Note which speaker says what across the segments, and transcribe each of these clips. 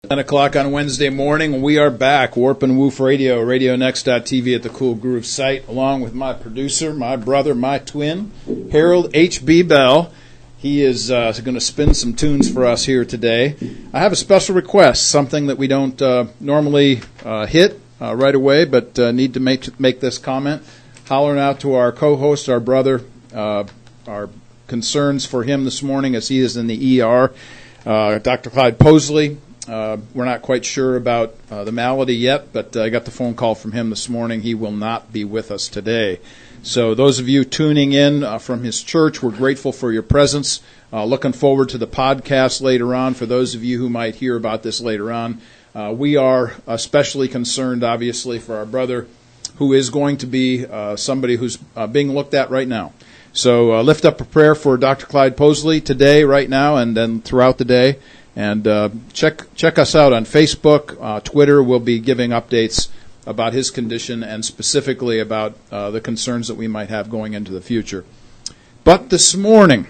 Speaker 1: 10 o'clock on Wednesday morning. We are back. Warp and Woof Radio, RadioNext.tv at the Cool Groove site, along with my producer, my brother, my twin, Harold H.B. Bell. He is going to spin some tunes for us here today. I have a special request, something that we don't normally hit right away, but need to make this comment. Hollering out to our co-host, our brother, our concerns for him this morning as he is in the ER. Dr. Clyde Posley. We're not quite sure about the malady yet, but I got the phone call from him this morning. He will not be with us today. So those of you tuning in from his church, we're grateful for your presence. Looking forward to the podcast later on. For those of you who might hear about this later on, we are especially concerned, obviously, for our brother, who is going to be somebody who's being looked at right now. So lift up a prayer for Dr. Clyde Posley today, right now, and then throughout the day. And check us out on Facebook, Twitter. We'll be giving updates about his condition and specifically about the concerns that we might have going into the future. But this morning,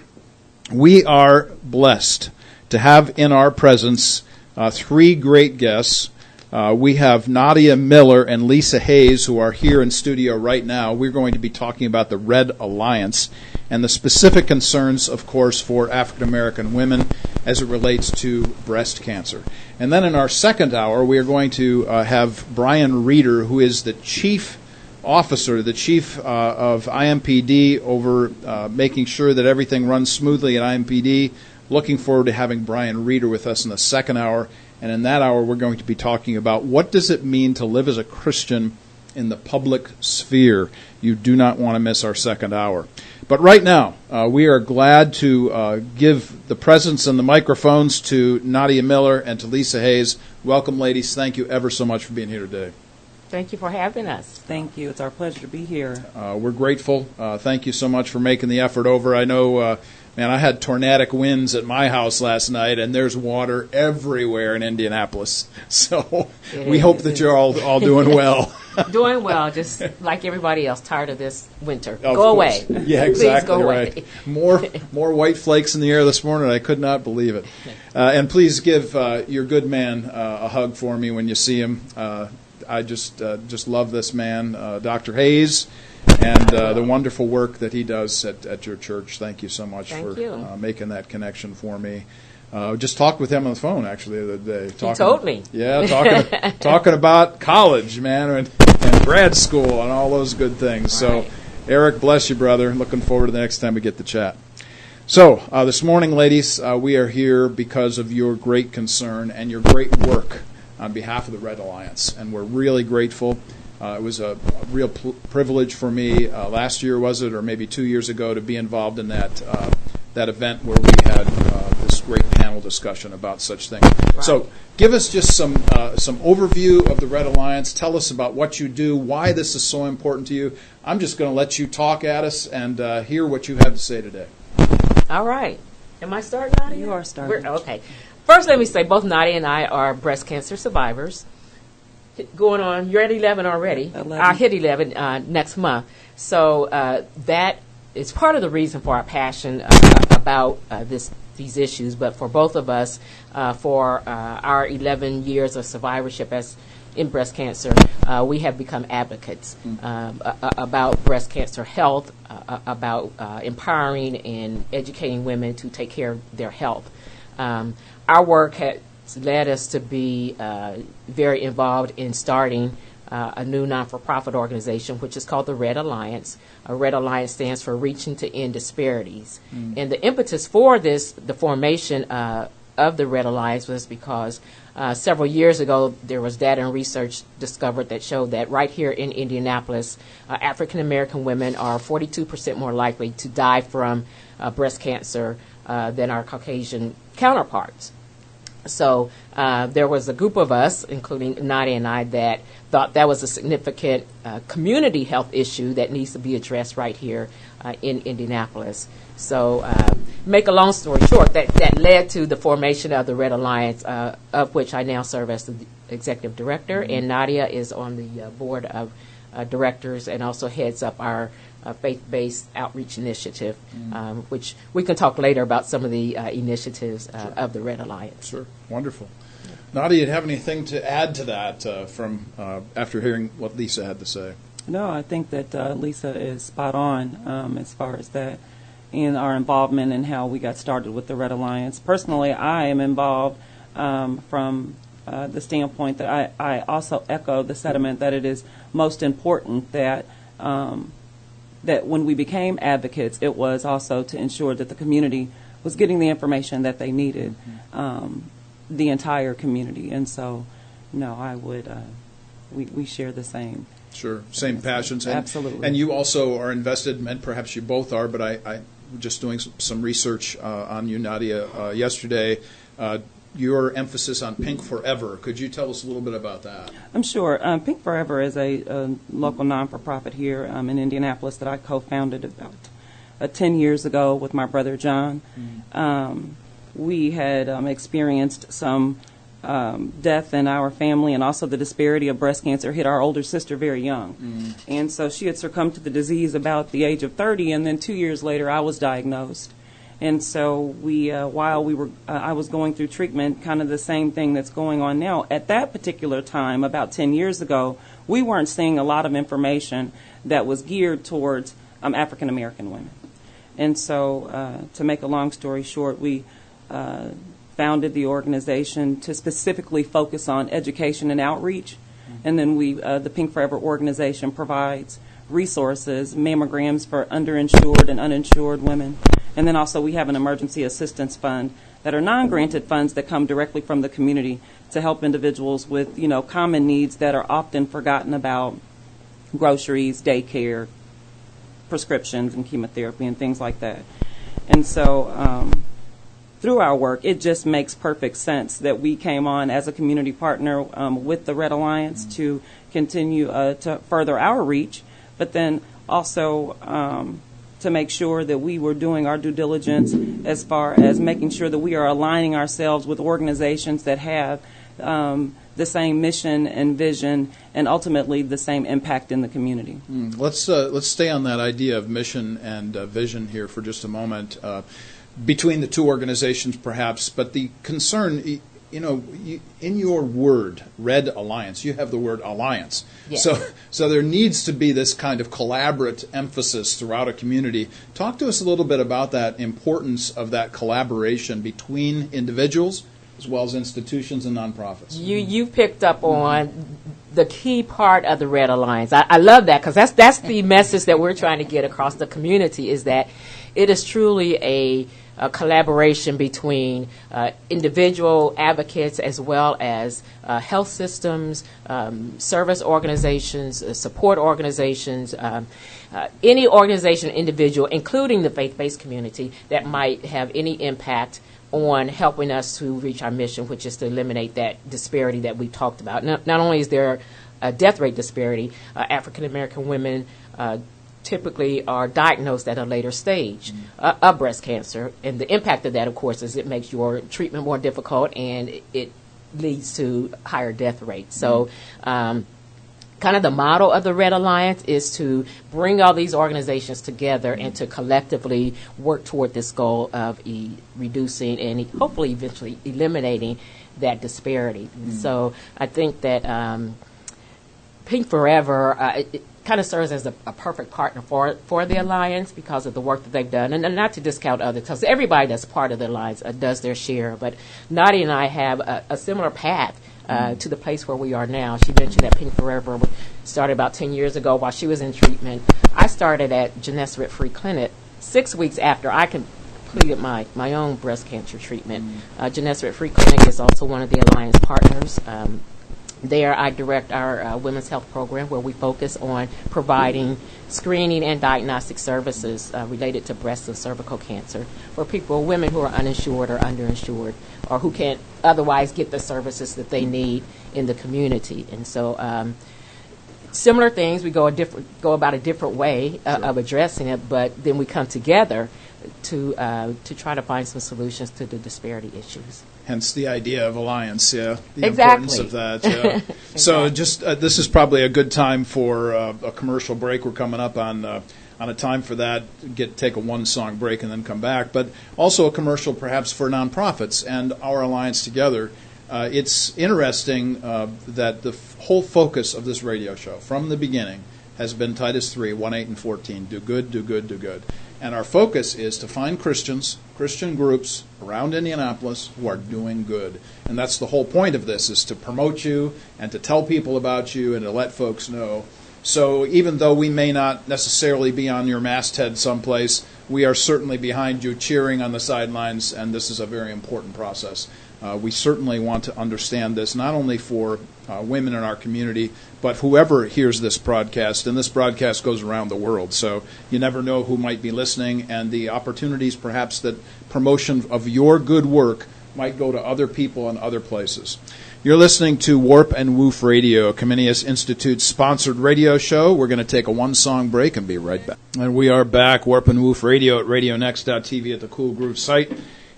Speaker 1: we are blessed to have in our presence three great guests. We have Nadia Miller and Lisa Hayes, who are here in studio right now. We're going to be talking about the Red Alliance and the specific concerns, of course, for African American women as it relates to breast cancer. And then in our second hour, we are going to have Brian Reeder, who is the chief officer, the chief of IMPD, over making sure that everything runs smoothly at IMPD. Looking forward to having Brian Reeder with us in the second hour. And in that hour, we're going to be talking about what does it mean to live as a Christian in the public sphere. You do not want to miss our second hour. But right now, we are glad to give the presence and the microphones to Nadia Miller and to Lisa Hayes. Welcome, ladies. Thank you ever so much for being here today.
Speaker 2: Thank you for having us.
Speaker 3: Thank you. It's our pleasure to be here.
Speaker 1: We're grateful. Thank you so much for making the effort over. I know, man, I had tornadic winds at my house last night, and there's water everywhere in Indianapolis. So we hope that you're all doing well.
Speaker 2: Doing well, just like everybody else, tired of this winter.
Speaker 1: Of
Speaker 2: go
Speaker 1: course.
Speaker 2: Away.
Speaker 1: Yeah, exactly.
Speaker 2: Please go
Speaker 1: right.
Speaker 2: away.
Speaker 1: More white flakes in the air this morning. I could not believe it. And please give your good man a hug for me when you see him. I just love this man, Dr. Hayes, and the wonderful work that he does at your church. Thank you so much for making that connection for me. Just talked with him on the phone actually the other day.
Speaker 2: He told me.
Speaker 1: Yeah, talking about college, man, and grad school and all those good things.
Speaker 2: Right.
Speaker 1: So, Eric, bless you, brother. Looking forward to the next time we get to chat. So, this morning, ladies, we are here because of your great concern and your great work on behalf of the Red Alliance, and we're really grateful. It was a real privilege for me last year, was it, or maybe 2 years ago, to be involved in that event where we had this great panel discussion about such things.
Speaker 2: Right.
Speaker 1: So give us just some overview of the Red Alliance. Tell us about what you do, why this is so important to you. I'm just going to let you talk at us and hear what you have to say today.
Speaker 2: All right. Am I starting, Nadia?
Speaker 3: You are starting.
Speaker 2: Okay. First, let me say both Nadia and I are breast cancer survivors. Going on, you're at 11 already.
Speaker 3: 11.
Speaker 2: I'll hit 11 next month. So that is part of the reason for our passion about these issues. But for both of us, for our 11 years of survivorship in breast cancer, we have become advocates about breast cancer health, about empowering and educating women to take care of their health. Our work has led us to be very involved in starting a new non-for-profit organization, which is called the Red Alliance. Red Alliance stands for Reaching to End Disparities. And the impetus for this, the formation of the Red Alliance, was because several years ago there was data and research discovered that showed that right here in Indianapolis, African American women are 42% more likely to die from breast cancer than our Caucasian counterparts. So there was a group of us, including Nadia and I, that thought that was a significant community health issue that needs to be addressed right here in Indianapolis. So make a long story short, that led to the formation of the Red Alliance, of which I now serve as the executive director, and Nadia is on the board of directors and also heads up our faith-based outreach initiative, which we can talk later about some of the initiatives of the Red Alliance.
Speaker 1: Sure. Wonderful. Nadia, do you have anything to add to that from after hearing what Lisa had to say?
Speaker 3: No, I think that Lisa is spot on as far as that in our involvement and how we got started with the Red Alliance. Personally, I am involved from the standpoint that I also echo the sentiment that it is most important that that when we became advocates, it was also to ensure that the community was getting the information that they needed, the entire community. And so, no, I would, we share the same.
Speaker 1: Sure, same passions. And,
Speaker 3: absolutely.
Speaker 1: And you also are invested, and perhaps you both are, but I just doing some research on you, Nadia, yesterday. Your emphasis on Pink Forever. Could you tell us a little bit about that? I'm
Speaker 3: sure. Pink Forever is a local non-for-profit here in Indianapolis that I co-founded about 10 years ago with my brother John. We had experienced some death in our family, and also the disparity of breast cancer hit our older sister very young. And so she had succumbed to the disease about the age of 30, and then 2 years later I was diagnosed. And so we, while we were, I was going through treatment, kind of the same thing that's going on now. At that particular time, about 10 years ago, we weren't seeing a lot of information that was geared towards African American women. And so, to make a long story short, we founded the organization to specifically focus on education and outreach. And then we, the Pink Forever organization provides resources, mammograms for underinsured and uninsured women. And then also we have an emergency assistance fund that are non-granted funds that come directly from the community to help individuals with, common needs that are often forgotten about: groceries, daycare, prescriptions, and chemotherapy, and things like that. And so through our work, it just makes perfect sense that we came on as a community partner with the Red Alliance to continue to further our reach, but then also to make sure that we were doing our due diligence as far as making sure that we are aligning ourselves with organizations that have the same mission and vision and ultimately the same impact in the community.
Speaker 1: Let's stay on that idea of mission and vision here for just a moment. Between the two organizations, perhaps, but the concern, in your word, Red Alliance, you have the word alliance. Yes. So there needs to be this kind of collaborative emphasis throughout a community. Talk to us a little bit about that importance of that collaboration between individuals as well as institutions and nonprofits.
Speaker 2: You picked up on the key part of the Red Alliance. I love that, because that's the message that we're trying to get across the community, is that it is truly a collaboration between individual advocates as well as health systems, service organizations, support organizations, any organization, individual, including the faith-based community that might have any impact on helping us to reach our mission, which is to eliminate that disparity that we talked about. Not only is there a death rate disparity, African American women typically are diagnosed at a later stage of breast cancer, and the impact of that, of course, is it makes your treatment more difficult and it leads to higher death rates. So kind of the model of the Red Alliance is to bring all these organizations together and to collectively work toward this goal of reducing and hopefully eventually eliminating that disparity. So I think that Pink Forever it kind of serves as a perfect partner for the Alliance because of the work that they've done, and not to discount others, because everybody that's part of the Alliance does their share. But Nadia and I have a similar path to the place where we are now. She mentioned that Pink Forever started about 10 years ago while she was in treatment. I started at Gennesaret Free Clinic 6 weeks after I completed my own breast cancer treatment. Gennesaret Free Clinic is also one of the Alliance partners. There I direct our women's health program, where we focus on providing screening and diagnostic services related to breast and cervical cancer for women who are uninsured or underinsured, or who can't otherwise get the services that they need in the community. And so similar things, we go about a different way of addressing it, but then we come together to try to find some solutions to the disparity issues.
Speaker 1: Hence the idea of alliance, the
Speaker 2: exactly.
Speaker 1: importance of that. Yeah. Exactly. So just this is probably a good time for a commercial break. We're coming up on a time for that. Take a one-song break and then come back. But also a commercial perhaps for nonprofits and our alliance together. It's interesting that the whole focus of this radio show from the beginning has been Titus 3, 1, 8, and 14. Do good, do good, do good. And our focus is to find Christians, Christian groups around Indianapolis who are doing good. And that's the whole point of this, is to promote you and to tell people about you and to let folks know. So even though we may not necessarily be on your masthead someplace, we are certainly behind you cheering on the sidelines, and this is a very important process. We certainly want to understand this, not only for women in our community, but whoever hears this broadcast, and this broadcast goes around the world, so you never know who might be listening, and the opportunities perhaps that promotion of your good work might go to other people and other places. You're listening to Warp and Woof Radio, a Comenius Institute-sponsored radio show. We're going to take a one-song break and be right back. And we are back, Warp and Woof Radio at radionext.tv at the Cool Groove site,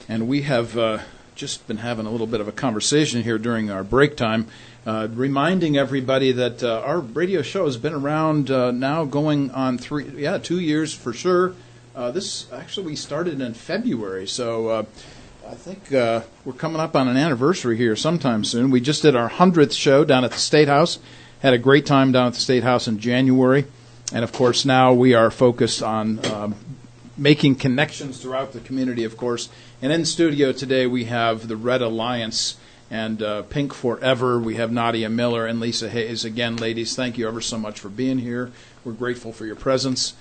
Speaker 1: and we have just been having a little bit of a conversation here during our break time, reminding everybody that our radio show has been around now going on 2 years for sure. This actually we started in February, so I think we're coming up on an anniversary here sometime soon. We just did our 100th show down at the State House. Had a great time down at the State House in January, and of course now we are focused on making connections throughout the community, of course. And in studio today we have the Red Alliance and Pink Forever. We have Nadia Miller and Lisa Hayes. Again, ladies, thank you ever so much for being here. We're grateful for your presence.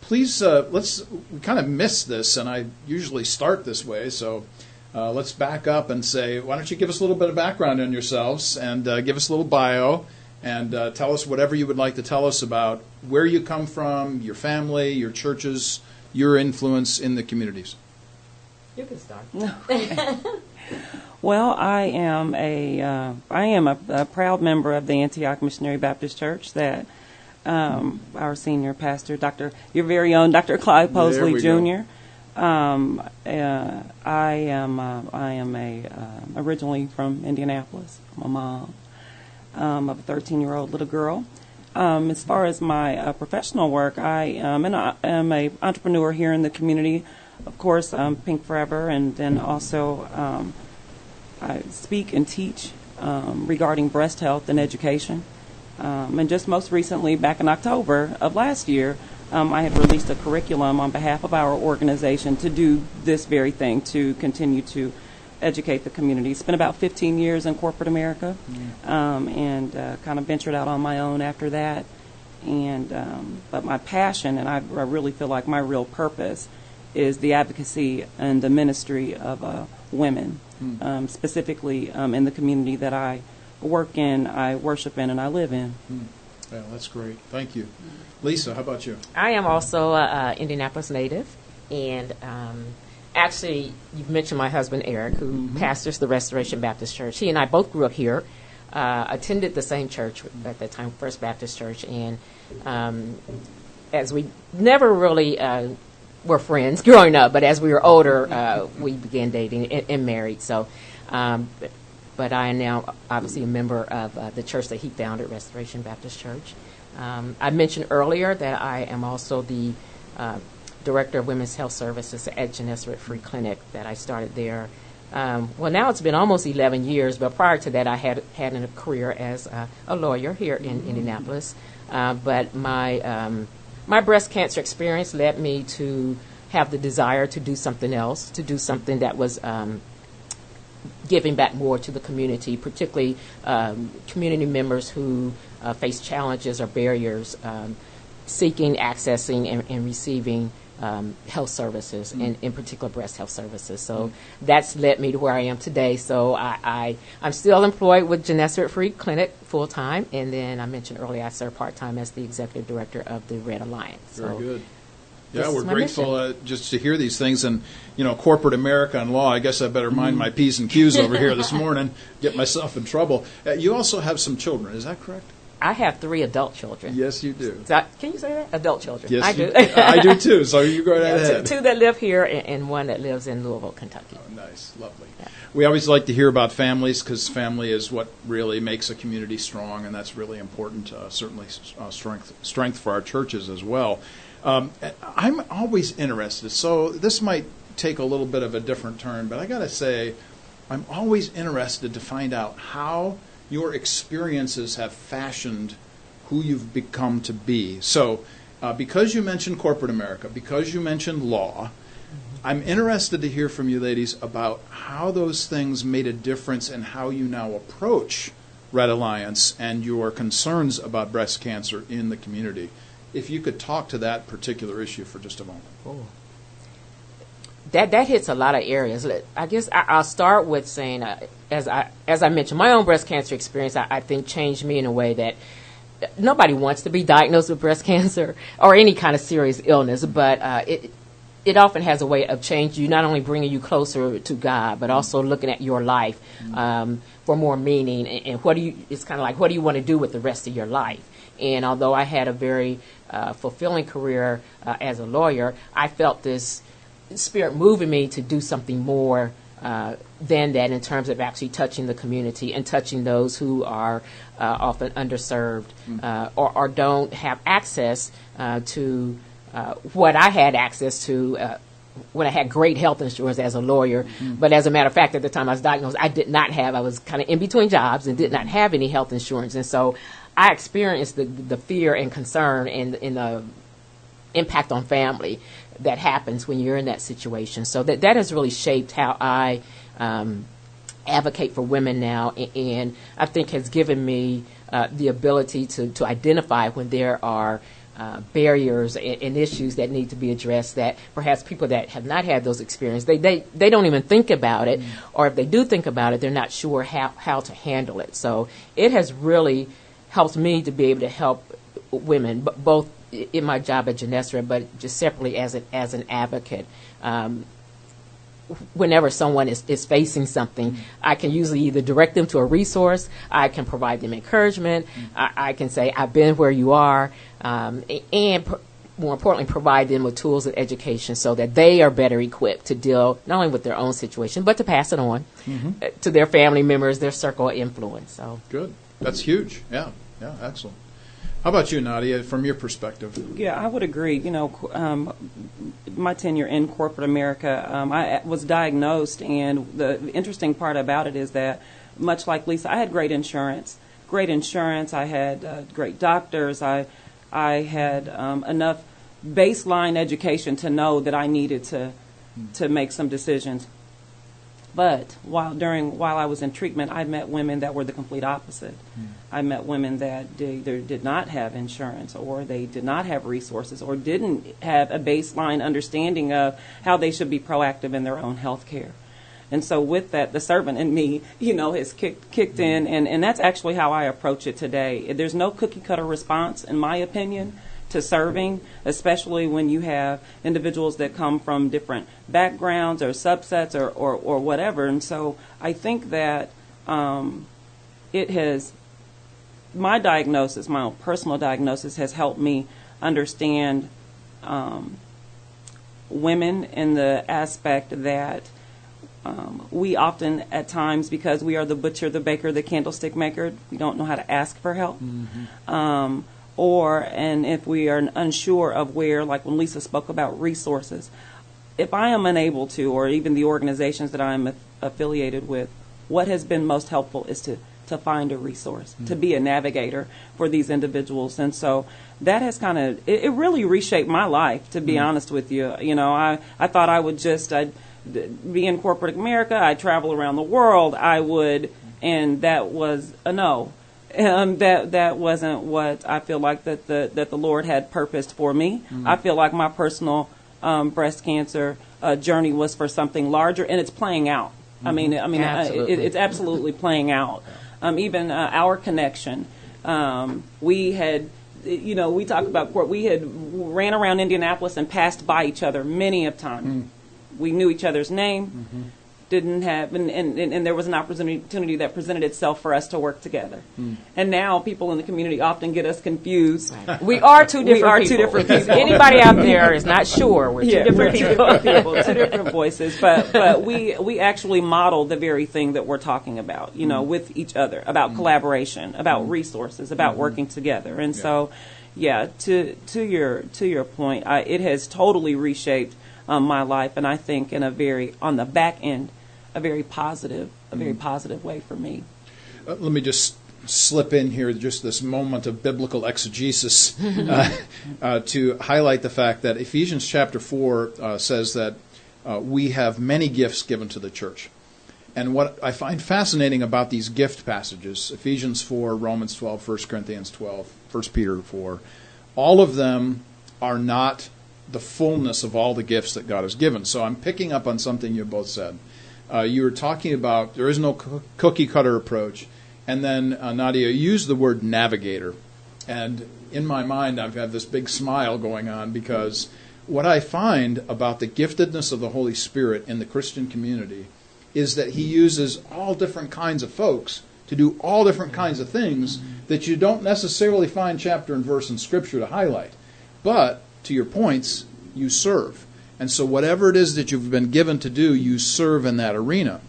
Speaker 1: Please, we kind of missed this, and I usually start this way, so let's back up and say, why don't you give us a little bit of background on yourselves and give us a little bio and tell us whatever you would like to tell us about where you come from, your family, your churches, your influence in the communities.
Speaker 2: You can start.
Speaker 3: Well, I am a proud member of the Antioch Missionary Baptist Church that our senior pastor, your very own Dr. Clyde Posley Jr. I am originally from Indianapolis. I'm a mom of a 13-year-old little girl. As far as my professional work, I am an entrepreneur here in the community. Of course, Pink Forever, and then also I speak and teach regarding breast health and education. And just most recently, back in October of last year, I had released a curriculum on behalf of our organization to do this very thing, to continue to educate the community. It's been about 15 years in corporate America, and kind of ventured out on my own after that. But my passion, and I really feel like my real purpose, is the advocacy and the ministry of women, specifically in the community that I work in, I worship in, and I live in.
Speaker 1: Yeah, that's great. Thank you. Lisa, how about you?
Speaker 2: I am also an Indianapolis native, and actually, you've mentioned my husband, Eric, who pastors the Restoration Baptist Church. He and I both grew up here, attended the same church at that time, First Baptist Church, and as we never really were friends growing up, but as we were older, we began dating and married. So, but I am now obviously a member of the church that he founded, Restoration Baptist Church. I mentioned earlier that I am also the Director of Women's Health Services at Gennesaret Free Clinic that I started there. Well, now it's been almost 11 years, but prior to that I had a career as a lawyer here in Indianapolis. But my breast cancer experience led me to have the desire to do something else, to do something that was giving back more to the community, particularly community members who face challenges or barriers seeking, accessing, and receiving health services, and in particular breast health services. So that's led me to where I am today. So I'm still employed with Gennesaret Free Clinic full-time, and then I mentioned earlier I serve part-time as the executive director of the Red Alliance.
Speaker 1: Very good. Yeah, we're grateful just to hear these things. And, corporate America and law, I guess I better mind my P's and Q's over here this morning, get myself in trouble. You also have some children, is that correct?
Speaker 2: I have 3 adult children.
Speaker 1: Yes, you do.
Speaker 2: Can you say that? Adult children.
Speaker 1: Yes,
Speaker 2: I do.
Speaker 1: I do too, so you go right ahead.
Speaker 2: 2 that live here and 1 that lives in Louisville, Kentucky.
Speaker 1: Oh, nice. Lovely.
Speaker 2: Yeah.
Speaker 1: We always like to hear about families because family is what really makes a community strong, and that's really important, certainly strength for our churches as well. I'm always interested, so this might take a little bit of a different turn, but I got to say, I'm always interested to find out how your experiences have fashioned who you've become to be. So, because you mentioned corporate America, because you mentioned law, I'm interested to hear from you ladies about how those things made a difference in how you now approach Red Alliance and your concerns about breast cancer in the community. If you could talk to that particular issue for just a moment.
Speaker 2: Oh. That hits a lot of areas. I guess I'll start with saying, as I mentioned, my own breast cancer experience, I think, changed me in a way that nobody wants to be diagnosed with breast cancer or any kind of serious illness, but it often has a way of changing you, not only bringing you closer to God, but also looking at your life for more meaning. And it's kind of like, what do you want to do with the rest of your life? And although I had a very fulfilling career as a lawyer, I felt this Spirit moving me to do something more than that in terms of actually touching the community and touching those who are often underserved or don't have access to what I had access to when I had great health insurance as a lawyer. But as a matter of fact, at the time I was diagnosed, I was kind of in between jobs and did not have any health insurance. And so I experienced the fear and concern and the impact on family that happens when you're in that situation. So that has really shaped how I advocate for women now, and I think has given me the ability to identify when there are barriers and issues that need to be addressed that perhaps people that have not had those experiences, they don't even think about it, or if they do think about it, they're not sure how to handle it. So it has really helped me to be able to help women, both in my job at Genestra, but just separately as an advocate. Whenever someone is facing something, I can usually either direct them to a resource, I can provide them encouragement, I can say, I've been where you are, and more importantly, provide them with tools and education so that they are better equipped to deal not only with their own situation, but to pass it on to their family members, their circle of influence. So
Speaker 1: good. That's huge. Yeah, excellent. How about you, Nadia, from your perspective?
Speaker 3: Yeah, I would agree. My tenure in corporate America, I was diagnosed, and the interesting part about it is that, much like Lisa, I had great insurance. I had great doctors. I had enough baseline education to know that I needed to make some decisions. But while I was in treatment, I met women that were the complete opposite. I met women that either did not have insurance, or they did not have resources, or didn't have a baseline understanding of how they should be proactive in their own health care. And so with that, the servant in me, has kicked in, and that's actually how I approach it today. There's no cookie-cutter response, in my opinion, to serving, especially when you have individuals that come from different backgrounds or subsets or whatever. And so I think that my diagnosis, my own personal diagnosis, has helped me understand women in the aspect that we often, at times, because we are the butcher, the baker, the candlestick maker, we don't know how to ask for help. And if we are unsure of where, like when Lisa spoke about resources, if I am unable to, or even the organizations that I'm affiliated with, what has been most helpful is to find a resource, to be a navigator for these individuals. And so that has it really reshaped my life, to be honest with you. I thought I would just be in corporate America, I'd travel around the world, and that was a no. That wasn't what I feel like that the Lord had purposed for me. I feel like my personal breast cancer journey was for something larger, and it's playing out. It's absolutely playing out. Even our connection, we had, we talk about court. We had ran around Indianapolis and passed by each other many of times. We knew each other's name. Didn't have, and there was an opportunity that presented itself for us to work together. And now people in the community often get us confused.
Speaker 2: We are two different people. Anybody out there is not sure, we're two different people.
Speaker 3: Two different voices. But we actually model the very thing that we're talking about, with each other, about collaboration, about resources, about working together. And so, to your point, it has totally reshaped my life, and I think on the back end, a very positive way for me.
Speaker 1: Let me just slip in here just this moment of biblical exegesis to highlight the fact that Ephesians chapter 4 says that we have many gifts given to the church. And what I find fascinating about these gift passages, Ephesians 4, Romans 12, 1 Corinthians 12, 1 Peter 4, all of them are not the fullness of all the gifts that God has given. So I'm picking up on something you both said. You were talking about there is no cookie-cutter approach. And then, Nadia, you used the word navigator. And in my mind, I've had this big smile going on because what I find about the giftedness of the Holy Spirit in the Christian community is that he uses all different kinds of folks to do all different kinds of things that you don't necessarily find chapter and verse in Scripture to highlight. But, to your points, you serve. And so whatever it is that you've been given to do, you serve in that arena.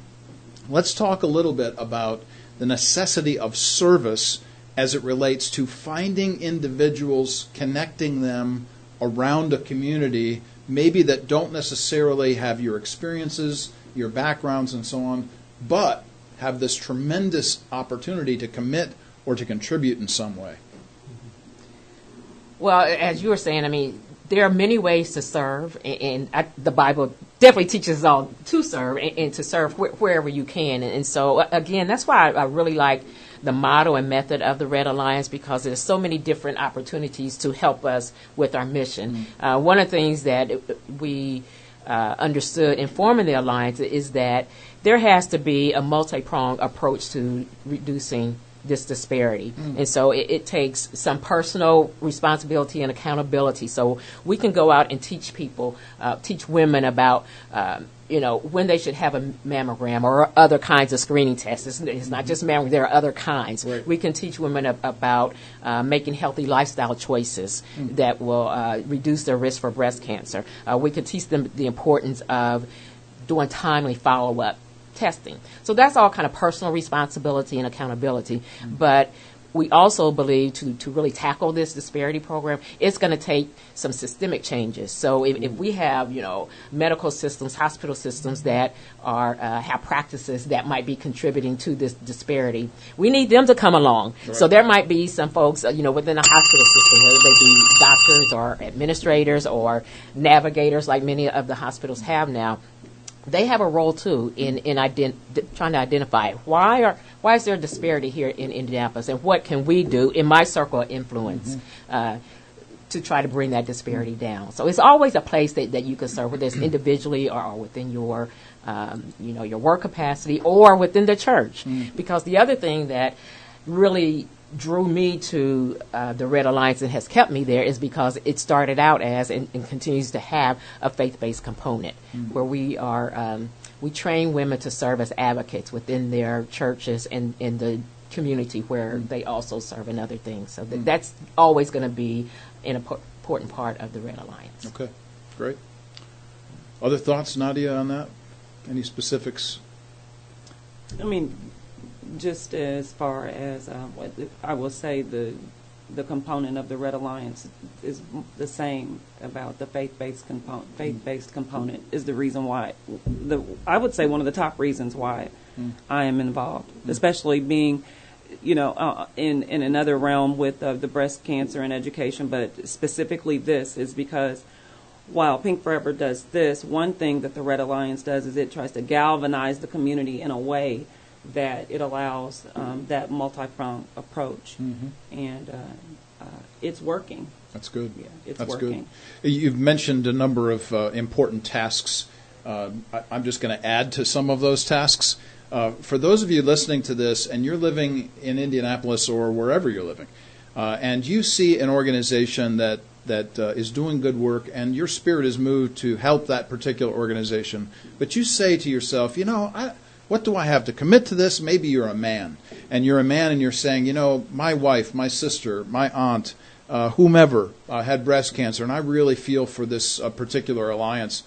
Speaker 1: Let's talk a little bit about the necessity of service as it relates to finding individuals, connecting them around a community, maybe that don't necessarily have your experiences, your backgrounds, and so on, but have this tremendous opportunity to commit or to contribute in some way.
Speaker 2: Well, as you were saying, I mean, there are many ways to serve, and the Bible definitely teaches us all to serve and to serve wherever you can. And so, again, that's why I really like the motto and method of the Red Alliance, because there's so many different opportunities to help us with our mission. One of the things that we understood in forming the Alliance is that there has to be a multi-pronged approach to reducing this disparity. And so it takes some personal responsibility and accountability. So we can go out and teach people, teach women about, when they should have a mammogram or other kinds of screening tests. It's not just mammogram, there are other kinds. Right. We can teach women about making healthy lifestyle choices that will reduce their risk for breast cancer. We can teach them the importance of doing timely follow-up testing. So that's all kind of personal responsibility and accountability. But we also believe to really tackle this disparity program, it's going to take some systemic changes. So if we have, medical systems, hospital systems that are have practices that might be contributing to this disparity, we need them to come along. Right. So there might be some folks, within the hospital system, whether they be doctors or administrators or navigators like many of the hospitals have now. They have a role too in trying to identify why is there a disparity here in Indianapolis, and what can we do in my circle of influence to try to bring that disparity down. So it's always a place that you can serve, whether it's individually or within your your work capacity or within the church. Because the other thing that really drew me to the Red Alliance and has kept me there is because it started out as and continues to have a faith-based component where we are we train women to serve as advocates within their churches and in the community where they also serve in other things. So that's always going to be an important part of the Red Alliance.
Speaker 1: Okay, great. Other thoughts, Nadia, on that? Any specifics?
Speaker 3: I mean, just as far as I will say, the component of the Red Alliance is the same about the faith-based component. Faith-based component is the reason why. I would say one of the top reasons why I am involved, especially being, in another realm with the breast cancer and education, but specifically this is because while Pink Forever does this, one thing that the Red Alliance does is it tries to galvanize the community in a way that it allows that multi-pronged approach, and it's working.
Speaker 1: That's good.
Speaker 3: Yeah, it's
Speaker 1: That's
Speaker 3: working.
Speaker 1: Good. You've mentioned a number of important tasks. I'm just going to add to some of those tasks. For those of you listening to this, and you're living in Indianapolis or wherever you're living, and you see an organization that is doing good work, and your spirit is moved to help that particular organization, but you say to yourself, what do I have to commit to this? Maybe you're a man, and you're saying, my wife, my sister, my aunt, whomever had breast cancer, and I really feel for this particular alliance.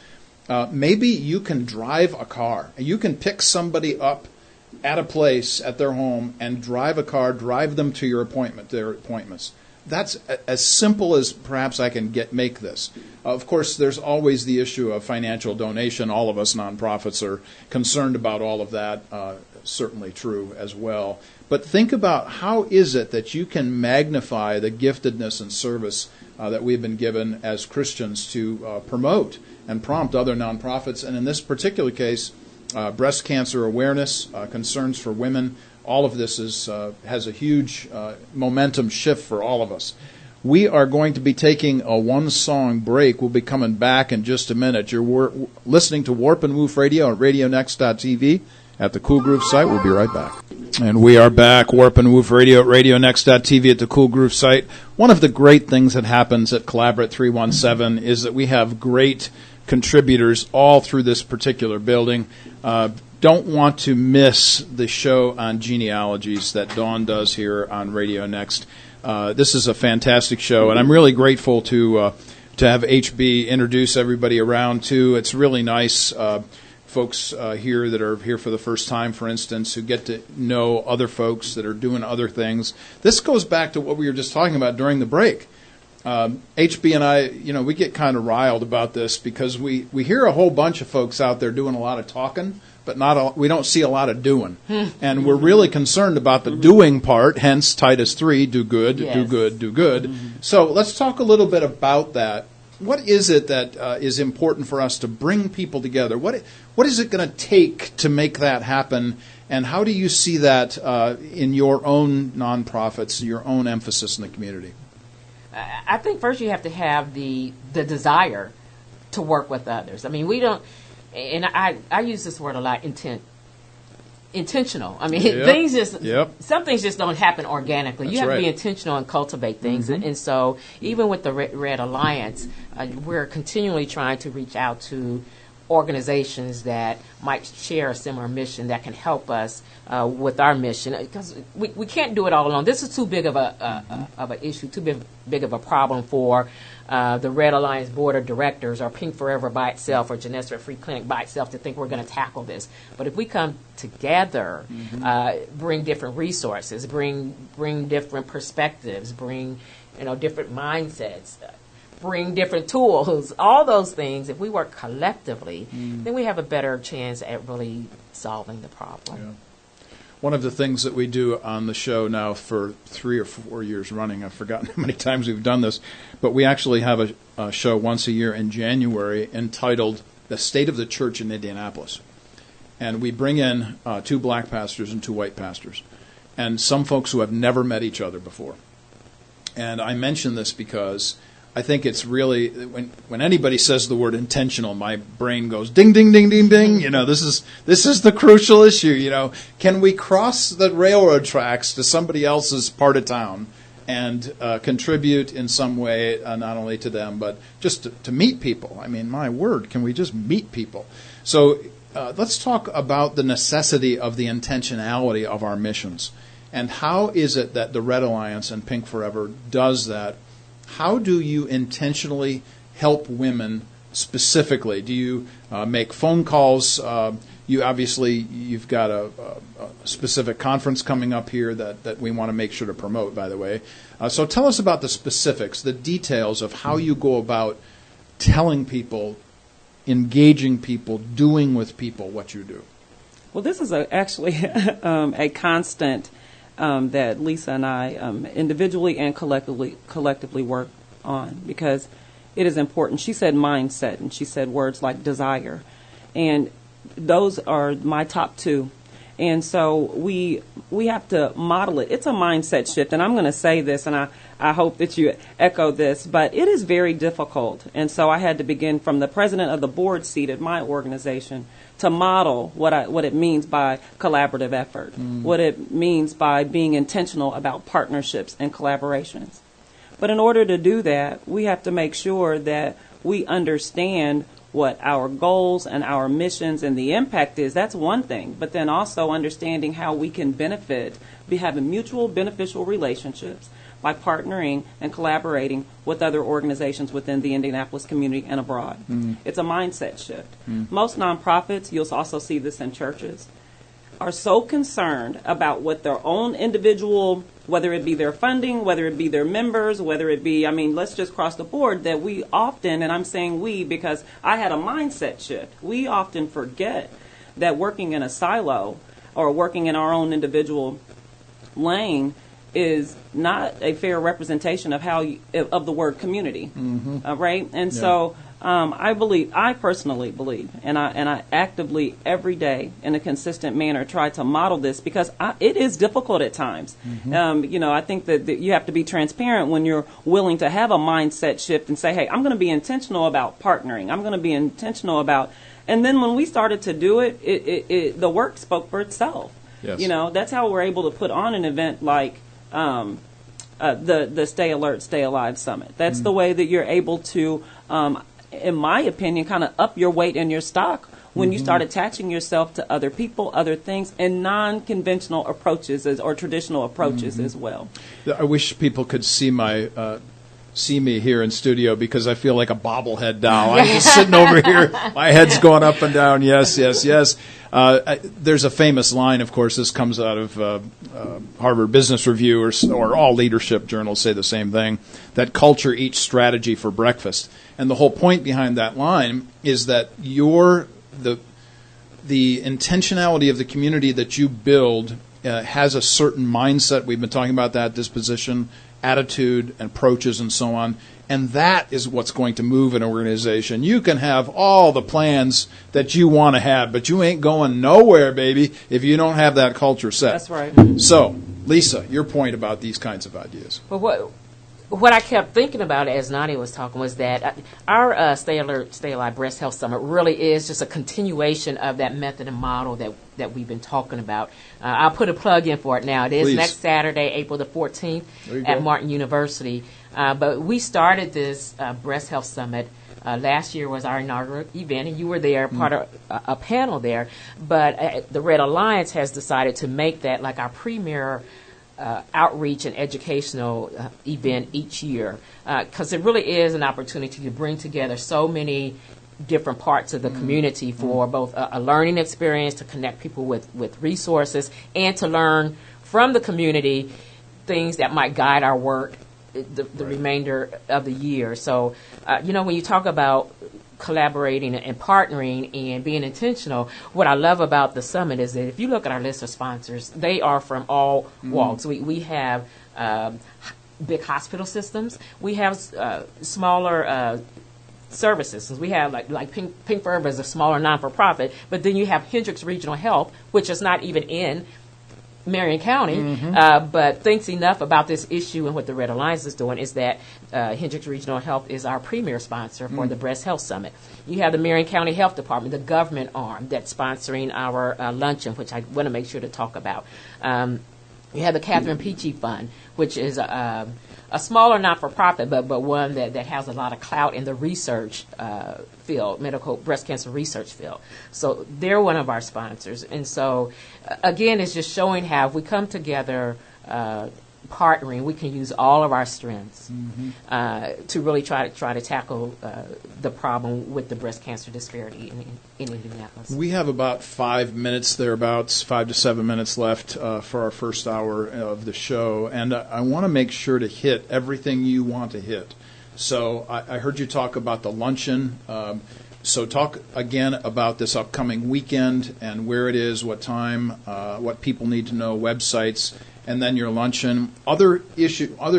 Speaker 1: Maybe you can drive a car. You can pick somebody up at a place at their home and drive a car, drive them to their appointments. that's as simple as perhaps I can make this. Of course, there's always the issue of financial donation. All of us nonprofits are concerned about all of that, certainly true as well. But think about how is it that you can magnify the giftedness and service that we've been given as Christians to promote and prompt other nonprofits. And in this particular case, breast cancer awareness, concerns for women, all of this has a huge momentum shift for all of us. We are going to be taking a one-song break. We'll be coming back in just a minute. You're listening to Warp and Woof Radio at RadioNext.tv at the Cool Groove site. We'll be right back. And we are back, Warp and Woof Radio at RadioNext.tv at the Cool Groove site. One of the great things that happens at Collaborate 317 is that we have great contributors all through this particular building. Don't want to miss the show on genealogies that Dawn does here on Radio Next. This is a fantastic show, and I'm really grateful to have HB introduce everybody around, too. It's really nice, folks here that are here for the first time, for instance, who get to know other folks that are doing other things. This goes back to what we were just talking about during the break. HB and I, we get kind of riled about this because we hear a whole bunch of folks out there doing a lot of talking, but we don't see a lot of doing. And we're really concerned about the doing part, hence Titus 3, do good, yes. Do good, do good. Mm-hmm. So let's talk a little bit about that. What is it that is important for us to bring people together? What is it going to take to make that happen? And how do you see that in your own nonprofits, your own emphasis in the community?
Speaker 2: I think first you have to have the desire to work with others. I mean, we don't, and I use this word a lot, intentional. I mean, some things just don't happen organically. You have to be intentional and cultivate things. Mm-hmm. And so even with the Red Alliance, we're continually trying to reach out to organizations that might share a similar mission that can help us with our mission, because we can't do it all alone. This is too big of an issue, too big of a problem for the Red Alliance Board of Directors or Pink Forever by itself or Genesis Free Clinic by itself to think we're going to tackle this. But if we come together, bring different resources, bring different perspectives, bring different mindsets, bring different tools, all those things, if we work collectively, then we have a better chance at really solving the problem.
Speaker 1: Yeah. One of the things that we do on the show now for 3 or 4 years running, I've forgotten how many times we've done this, but we actually have a show once a year in January entitled The State of the Church in Indianapolis. And we bring in 2 black pastors and 2 white pastors, and some folks who have never met each other before. And I mention this because I think it's really, when anybody says the word intentional, my brain goes ding, ding, ding, ding, ding. This is the crucial issue. Can we cross the railroad tracks to somebody else's part of town and contribute in some way, not only to them, but just to meet people? I mean, my word, can we just meet people? So let's talk about the necessity of the intentionality of our missions. And how is it that the Red Alliance and Pink Forever does that? How do you intentionally help women specifically? Do you make phone calls? You've got a specific conference coming up here that we want to make sure to promote, by the way. So tell us about the specifics, the details of how you go about telling people, engaging people, doing with people what you do.
Speaker 3: Well, this is actually a constant that Lisa and I individually and collectively work on, because it is important. She said mindset, and she said words like desire, and those are my top 2. And so we have to model it. It's a mindset shift, and I'm going to say this, and I hope that you echo this, but it is very difficult. And so I had to begin from the president of the board seat at my organization to model what it means by collaborative effort, what it means by being intentional about partnerships and collaborations. But in order to do that, we have to make sure that we understand what our goals and our missions and the impact is. That's one thing. But then also understanding how we can benefit, be having mutual beneficial relationships by partnering and collaborating with other organizations within the Indianapolis community and abroad. It's a mindset shift. Most nonprofits, you'll also see this in churches, are so concerned about what their own individual, whether it be their funding, whether it be their members, whether it be, I mean, let's just cross the board, that we often, and I'm saying we because I had a mindset shift, we often forget that working in a silo or working in our own individual lane is not a fair representation of of the word community, right? And so I personally believe, and I actively every day in a consistent manner try to model this because it is difficult at times. I think that you have to be transparent when you're willing to have a mindset shift and say, hey, I'm going to be intentional about partnering. I'm going to be intentional about, and then when we started to do it, the work spoke for itself.
Speaker 1: Yes.
Speaker 3: That's how we're able to put on an event like the Stay Alert, Stay Alive Summit. That's the way that you're able to, in my opinion, kind of up your weight in your stock when you start attaching yourself to other people, other things, and non-conventional approaches or traditional approaches as well.
Speaker 1: I wish people could see me here in studio because I feel like a bobblehead doll. I'm just sitting over here. My head's going up and down. Yes, yes, yes. There's a famous line, of course, this comes out of Harvard Business Review or all leadership journals say the same thing, that culture eats strategy for breakfast. And the whole point behind that line is that the intentionality of the community that you build has a certain mindset. We've been talking about that, disposition, attitude, and approaches, and so on. And that is what's going to move an organization. You can have all the plans that you want to have, but you ain't going nowhere, baby, if you don't have that culture set.
Speaker 3: That's right.
Speaker 1: So, Lisa, your point about these kinds of ideas.
Speaker 2: Well, what I kept thinking about as Nadia was talking was that our Stay Alert, Stay Alive Breast Health Summit really is just a continuation of that method and model that we've been talking about. I'll put a plug in for it now. It is
Speaker 1: Please.
Speaker 2: Next Saturday, April the 14th
Speaker 1: go.
Speaker 2: at Martin University. But we started this Breast Health Summit. Last year was our inaugural event, and you were there, part of a panel there. But the Red Alliance has decided to make that like our premier outreach and educational event each year, because it really is an opportunity to bring together so many different parts of the community for both a learning experience, to connect people with resources, and to learn from the community things that might guide our work the remainder of the year. So, when you talk about collaborating and partnering and being intentional, what I love about the summit is that if you look at our list of sponsors, they are from all walks. We have big hospital systems. We have smaller services. We have like Pink Forever is a smaller non-for-profit, but then you have Hendricks Regional Health, which is not even in Marion County, but thinks enough about this issue and what the Red Alliance is doing is that Hendricks Regional Health is our premier sponsor for the Breast Health Summit. You have the Marion County Health Department, the government arm, that's sponsoring our luncheon, which I want to make sure to talk about. You have the Catherine Peachy Fund, which is a smaller not-for-profit, but one that has a lot of clout in the research field, medical breast cancer research field. So they're one of our sponsors. And so, again, it's just showing how if we come together partnering, we can use all of our strengths to really try to tackle the problem with the breast cancer disparity in Indianapolis.
Speaker 1: We have about 5 minutes thereabouts, 5 to 7 minutes left for our first hour of the show, and I want to make sure to hit everything you want to hit. So I heard you talk about the luncheon. So talk again about this upcoming weekend and where it is, what time, what people need to know, websites, and then your luncheon. Other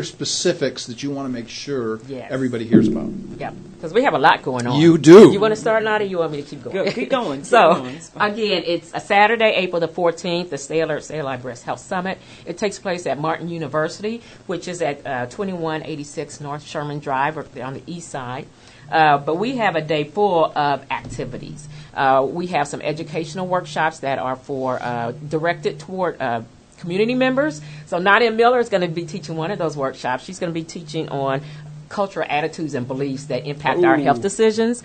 Speaker 1: specifics that you want to make sure everybody hears about.
Speaker 2: Yeah, because we have a lot going on.
Speaker 1: You do.
Speaker 2: You want to start, Nadia, or you want me to keep going?
Speaker 3: Keep going.
Speaker 2: Again, it's a Saturday, April the 14th, the Stay Alert, Stay Alive Breast Health Summit. It takes place at Martin University, which is at 2186 North Sherman Drive, or on the east side. But we have a day full of activities. We have some educational workshops that are directed toward community members. So Nadia Miller is going to be teaching one of those workshops. She's going to be teaching on cultural attitudes and beliefs that impact our health decisions.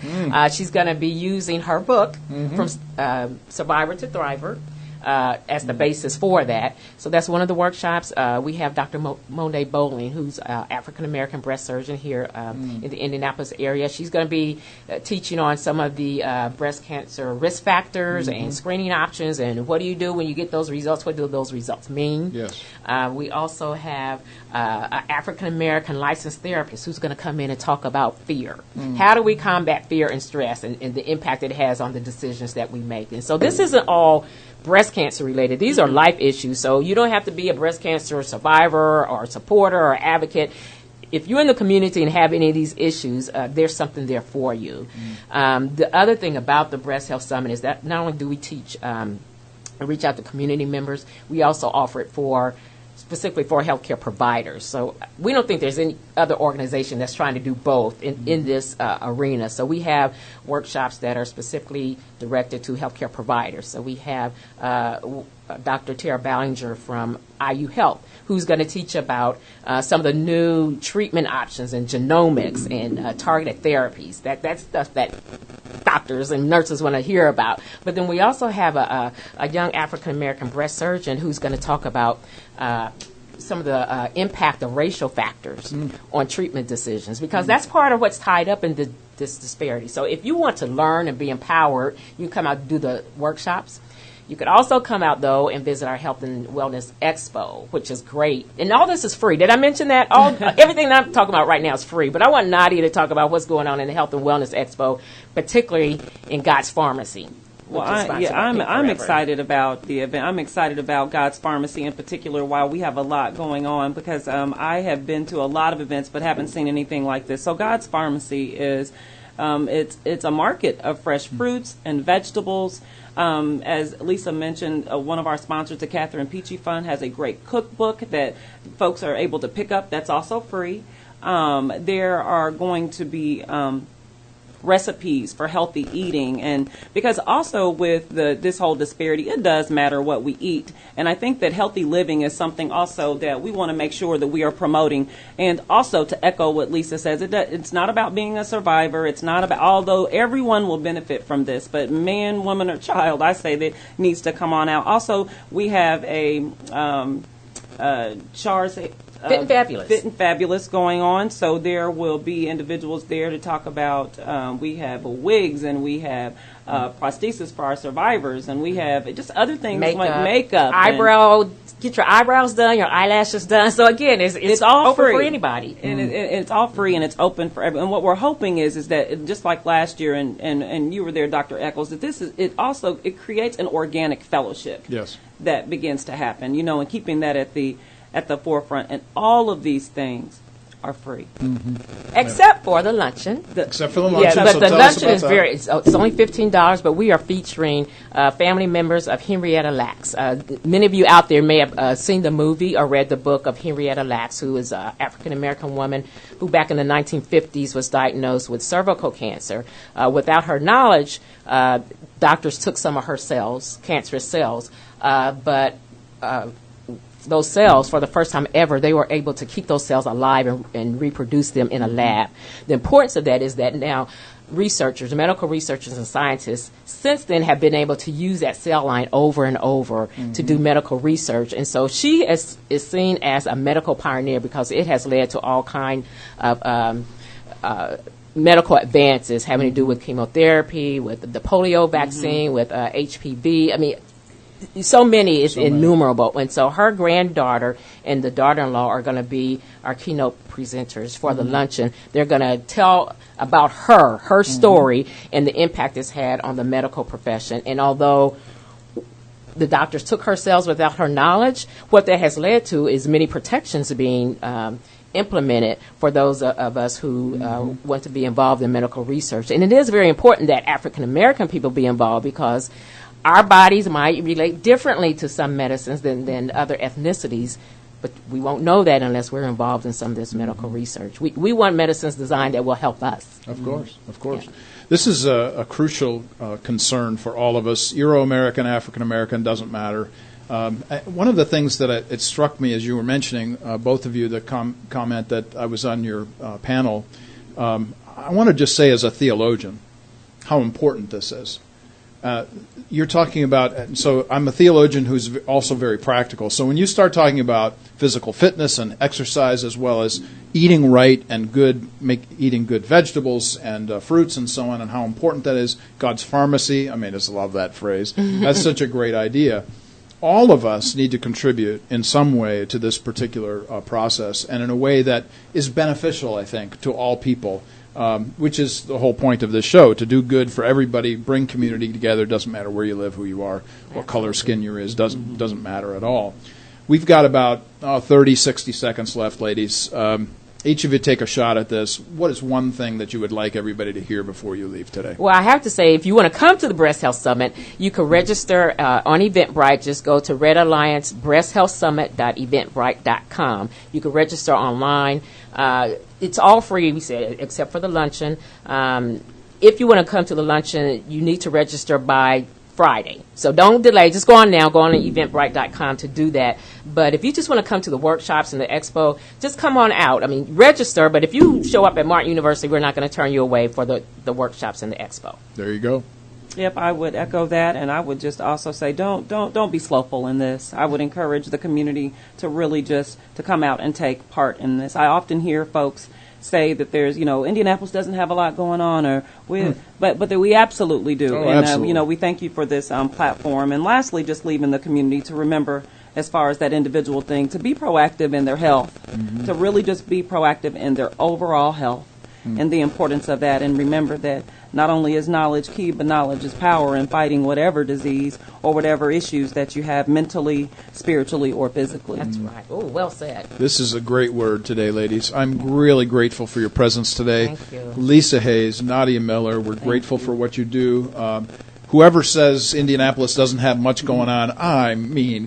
Speaker 2: She's going to be using her book, From Survivor to Thriver. as the basis for that. So that's one of the workshops. We have Dr. Monet Bowling, who's an African-American breast surgeon here in the Indianapolis area. She's going to be teaching on some of the breast cancer risk factors and screening options, and what do you do when you get those results? What do those results mean?
Speaker 1: Yes.
Speaker 2: We also have an African-American licensed therapist who's going to come in and talk about fear. How do we combat fear and stress, and the impact it has on the decisions that we make? And so this isn't all breast cancer related. These are life issues. So you don't have to be a breast cancer survivor or supporter or advocate. If you're in the community and have any of these issues, there's something there for you. The other thing about the Breast Health Summit is that not only do we teach and reach out to community members, we also offer it specifically for healthcare providers. So we don't think there's any other organization that's trying to do both in this arena. So we have workshops that are specifically directed to healthcare providers. So we have Dr. Tara Ballinger from IU Health, who's going to teach about some of the new treatment options and genomics and targeted therapies. That's stuff that doctors and nurses want to hear about. But then we also have a young African-American breast surgeon who's going to talk about some of the impact of racial factors on treatment decisions, because that's part of what's tied up in this disparity. So if you want to learn and be empowered, you can come out and do the workshops. You could also come out, though, and visit our Health and Wellness Expo, which is great. And all this is free. Did I mention that? Everything that I'm talking about right now is free. But I want Nadia to talk about what's going on in the Health and Wellness Expo, particularly in God's Pharmacy.
Speaker 3: Well, I'm excited about the event. I'm excited about God's Pharmacy in particular, while we have a lot going on, because I have been to a lot of events but haven't seen anything like this. So God's Pharmacy is it's a market of fresh fruits and vegetables. As Lisa mentioned, one of our sponsors, the Catherine Peachy Fund, has a great cookbook that folks are able to pick up. That's also free. There are going to be recipes for healthy eating, and because also with this whole disparity, it does matter what we eat, and I think that healthy living is something also that we want to make sure that we are promoting. And also, to echo what Lisa says, it's not about being a survivor. It's not about, although everyone will benefit from this, but man, woman, or child, I say, that needs to come on out. Also, we have a Char's
Speaker 2: Fit and Fabulous.
Speaker 3: Fit and Fabulous going on. So there will be individuals there to talk about, we have wigs, and we have prosthesis for our survivors, and we have just other things like makeup.
Speaker 2: Get your eyebrows done, your eyelashes done. So again, it's all open
Speaker 3: free
Speaker 2: for anybody.
Speaker 3: And it's all free, and it's open for everyone. And what we're hoping is that, just like last year, and you were there, Dr. Eccles, that it creates an organic fellowship.
Speaker 1: Yes.
Speaker 3: That begins to happen, and keeping that at the forefront. And all of these things are free.
Speaker 2: Except for the luncheon.
Speaker 1: Except for the luncheon.
Speaker 2: Yeah, but
Speaker 1: so
Speaker 2: the
Speaker 1: tell
Speaker 2: luncheon
Speaker 1: us about
Speaker 2: is it's only $15, but we are featuring family members of Henrietta Lacks. Many of you out there may have seen the movie or read the book of Henrietta Lacks, who is an African-American woman who back in the 1950s was diagnosed with cervical cancer. Without her knowledge, doctors took some of her cells, cancerous cells, but those cells, for the first time ever, they were able to keep those cells alive and reproduce them in a lab. The importance of that is that now researchers, medical researchers and scientists, since then have been able to use that cell line over and over to do medical research. And so she is seen as a medical pioneer because it has led to all kind of medical advances having to do with chemotherapy, with the polio vaccine, with HPV. I mean, so many is innumerable. And so her granddaughter and the daughter-in-law are going to be our keynote presenters for the luncheon. They're going to tell about her story, and the impact it's had on the medical profession. And although the doctors took her cells without her knowledge, what that has led to is many protections being implemented for those of us who want to be involved in medical research. And it is very important that African-American people be involved, because our bodies might relate differently to some medicines than other ethnicities, but we won't know that unless we're involved in some of this medical research. We want medicines designed that will help us.
Speaker 1: Of course.
Speaker 2: Yeah.
Speaker 1: This is a crucial concern for all of us. Euro-American, African-American, doesn't matter. One of the things that it struck me as you were mentioning, both of you, the comment that I was on your panel, I want to just say as a theologian how important this is. you're talking about, so I'm a theologian who's also very practical. So when you start talking about physical fitness and exercise as well as eating right and eating good vegetables and fruits and so on, and how important that is, God's pharmacy, I just love that phrase. That's such a great idea. All of us need to contribute in some way to this particular process, and in a way that is beneficial, I think, to all people. Which is the whole point of this show, to do good for everybody, bring community together. Doesn't matter where you live, who you are, what color skin you're doesn't matter at all. We've got about 30, 60 seconds left, ladies. Each of you take a shot at this. What is one thing that you would like everybody to hear before you leave today?
Speaker 2: Well, I have to say, if you want to come to the Breast Health Summit, you can register on Eventbrite. Just go to Red Alliance breasthealthsummit.eventbrite.com. You can register online. It's all free, we said, except for the luncheon. If you want to come to the luncheon, you need to register by Friday. So don't delay. Just go on now. Go on to eventbrite.com to do that. But if you just want to come to the workshops and the expo, just come on out. Register. But if you show up at Martin University, we're not going to turn you away for the workshops and the expo.
Speaker 1: There you go.
Speaker 3: Yep, I would echo that, and I would just also say don't be slothful in this. I would encourage the community to really just to come out and take part in this. I often hear folks say that there's, Indianapolis doesn't have a lot going on, but that we absolutely do.
Speaker 1: Oh,
Speaker 3: and
Speaker 1: absolutely.
Speaker 3: We thank you for this platform. And lastly, just leaving the community to remember, as far as that individual thing, to be proactive in their health, to really just be proactive in their overall health and the importance of that, and remember that not only is knowledge key, but knowledge is power in fighting whatever disease or whatever issues that you have mentally, spiritually, or physically.
Speaker 2: That's right. Oh, well said.
Speaker 1: This is a great word today, ladies. I'm really grateful for your presence today.
Speaker 2: Thank you.
Speaker 1: Lisa Hayes, Nadia Miller, we're grateful for what you do. Whoever says Indianapolis doesn't have much going on,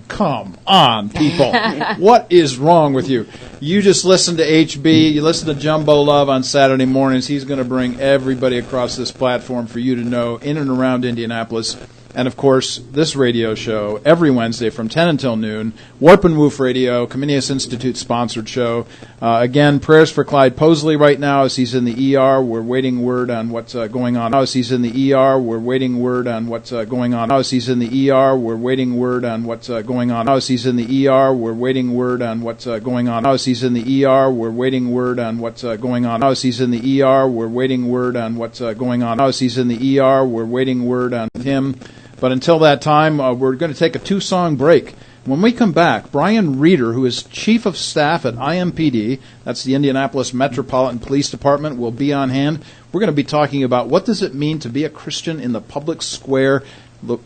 Speaker 1: come on, people. What is wrong with you? You just listen to HB, you listen to Jumbo Love on Saturday mornings. He's going to bring everybody across this platform for you to know in and around Indianapolis. And, of course, this radio show every Wednesday from 10 until noon, Warp and Woof Radio, Comenius Institute-sponsored show. Again, prayers for Clyde Posley right now as he's in the ER. We're waiting word on what's going on. As he's in the ER, we're waiting word on what's going on. As he's in the ER, we're waiting word on what's going on. As he's in the ER, we're waiting word on what's going on. As he's in the ER, we're waiting word on what's going on. As he's in the ER, we're waiting word on what's going on. As he's in the ER, we're waiting word on him. But until that time, we're going to take a 2-song break. When we come back, Brian Reeder, who is Chief of Staff at IMPD, that's the Indianapolis Metropolitan Police Department, will be on hand. We're going to be talking about what does it mean to be a Christian in the public square.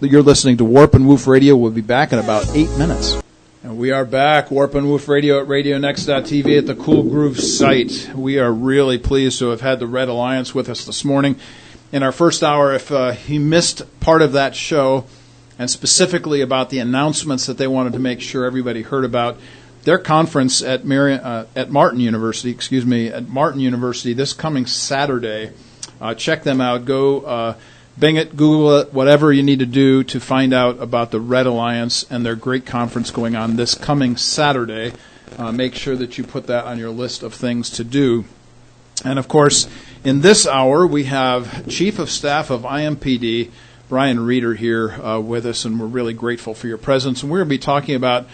Speaker 1: You're listening to Warp and Woof Radio. We'll be back in about 8 minutes. And we are back, Warp and Woof Radio at RadioNext.tv at the Cool Groove site. We are really pleased to have had the Red Alliance with us this morning. In our first hour, if you missed part of that show, and specifically about the announcements that they wanted to make sure everybody heard about, their conference at Martin University this coming Saturday. Check them out. Go Bing it, Google it, whatever you need to do to find out about the Red Alliance and their great conference going on this coming Saturday. Make sure that you put that on your list of things to do. And, of course, in this hour, we have Chief of Staff of IMPD, Brian Reeder, here with us, and we're really grateful for your presence. And we're going to be talking about,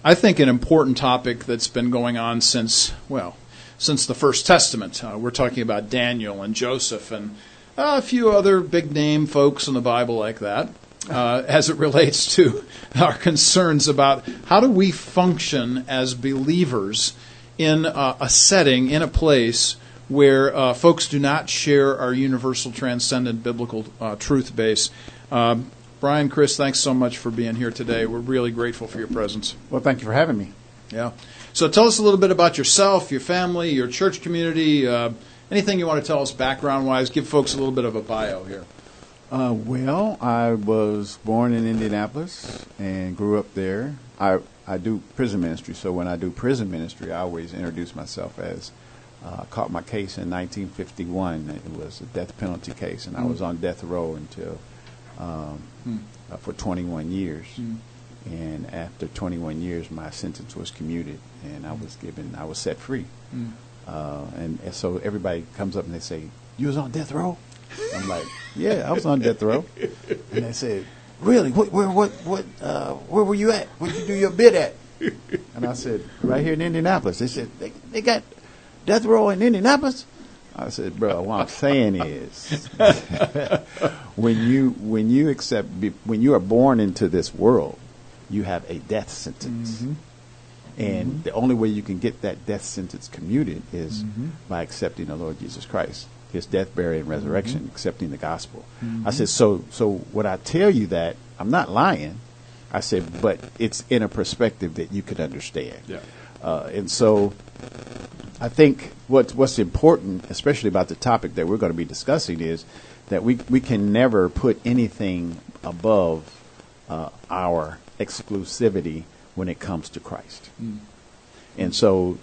Speaker 1: I think, an important topic that's been going on since the First Testament. We're talking about Daniel and Joseph and a few other big-name folks in the Bible like that, as it relates to our concerns about how do we function as believers in a setting, in a place where folks do not share our universal, transcendent, biblical truth base. Brian, Chris, thanks so much for being here today. We're really grateful for your presence.
Speaker 4: Well, thank you for having me.
Speaker 1: Yeah. So tell us a little bit about yourself, your family, your church community, anything you want to tell us background-wise. Give folks a little bit of a bio here.
Speaker 4: Well, I was born in Indianapolis and grew up there. I do prison ministry, so when I do prison ministry, I always introduce myself as caught my case in 1951. It was a death penalty case, and I was on death row until for 21 years. And after 21 years, my sentence was commuted, and I was set free. And so everybody comes up and they say, "You was on death row?" I'm like, Yeah, I was on death row. And they said, really? Where were you at? Where'd you do your bid at? And I said, right here in Indianapolis. They said, they got death row in Indianapolis? I said, bro, what I'm saying is, when you are born into this world, you have a death sentence. Mm-hmm. And the only way you can get that death sentence commuted is by accepting the Lord Jesus Christ, his death, burial, and resurrection, accepting the gospel. I said, so when I tell you that, I'm not lying. I said, but it's in a perspective that you could understand. Yeah. And so I think what's important, especially about the topic that we're going to be discussing, is that we can never put anything above our exclusivity when it comes to Christ. Mm. And so